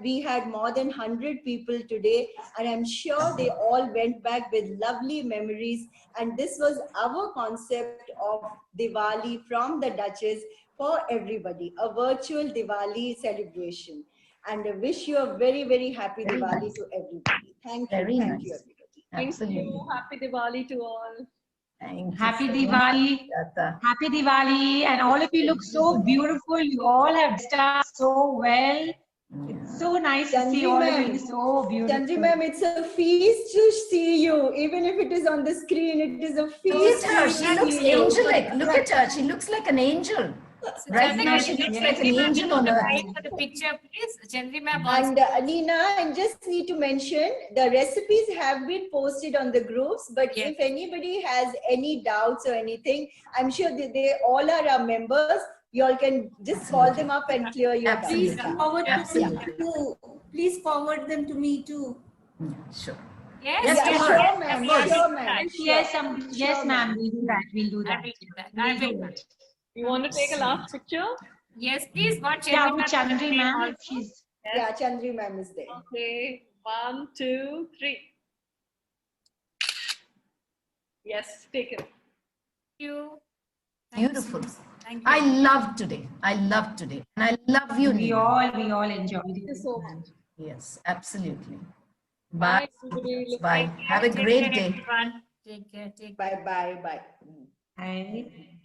we had more than 100 people today, and I'm sure they all went back with lovely memories. And this was our concept of Diwali from the Duchess for everybody, a virtual Diwali celebration. And I wish you a very, very happy Diwali to everybody. Thank you. Thank you, everybody. Thank you. Happy Diwali to all. Happy Diwali. Happy Diwali. And all of you look so beautiful. You all have dressed up so well. It's so nice to see Chandri all ma'am. of you. So beautiful. Chandri ma'am, it's a feast to see you. Even if it is on the screen, it is a Look feast. at her. to She looks see you. angelic. Look at her. She looks like an angel. Right now, she looks like an angel on earth. For the picture, please, Chandri ma'am. And Nina, I just need to mention the recipes have been posted on the groups, but Yes. if anybody has any doubts or anything, I'm sure that they all are our members. You all can just call them up and clear your Absolutely. doubts. Forward Absolutely. them too. Please forward them to me too. Sure. Yes, Yes, Yeah, of sure, course. ma'am. Of course. Sure, ma'am. Yes, Sure. yes, Sure, ma'am. We'll do that. We'll do I that. will do that. I We'll will. do it. You want to take a last picture? Yes, please. What Yeah, Chandri with Chandri ma'am. also. She's Yeah, Chandri ma'am is there. Okay, 1, 2, 3. Yes, take it. Thank you. Thank you so Beautiful. much. Thank you. I love today. I love today. And I love you, we Nina. all enjoyed Thank you it. so much. Yes, absolutely. Bye, Bye. everybody. Look Bye. Take care, Have a take great care, day. everyone. Take care. Take care. Bye, bye, bye. Bye.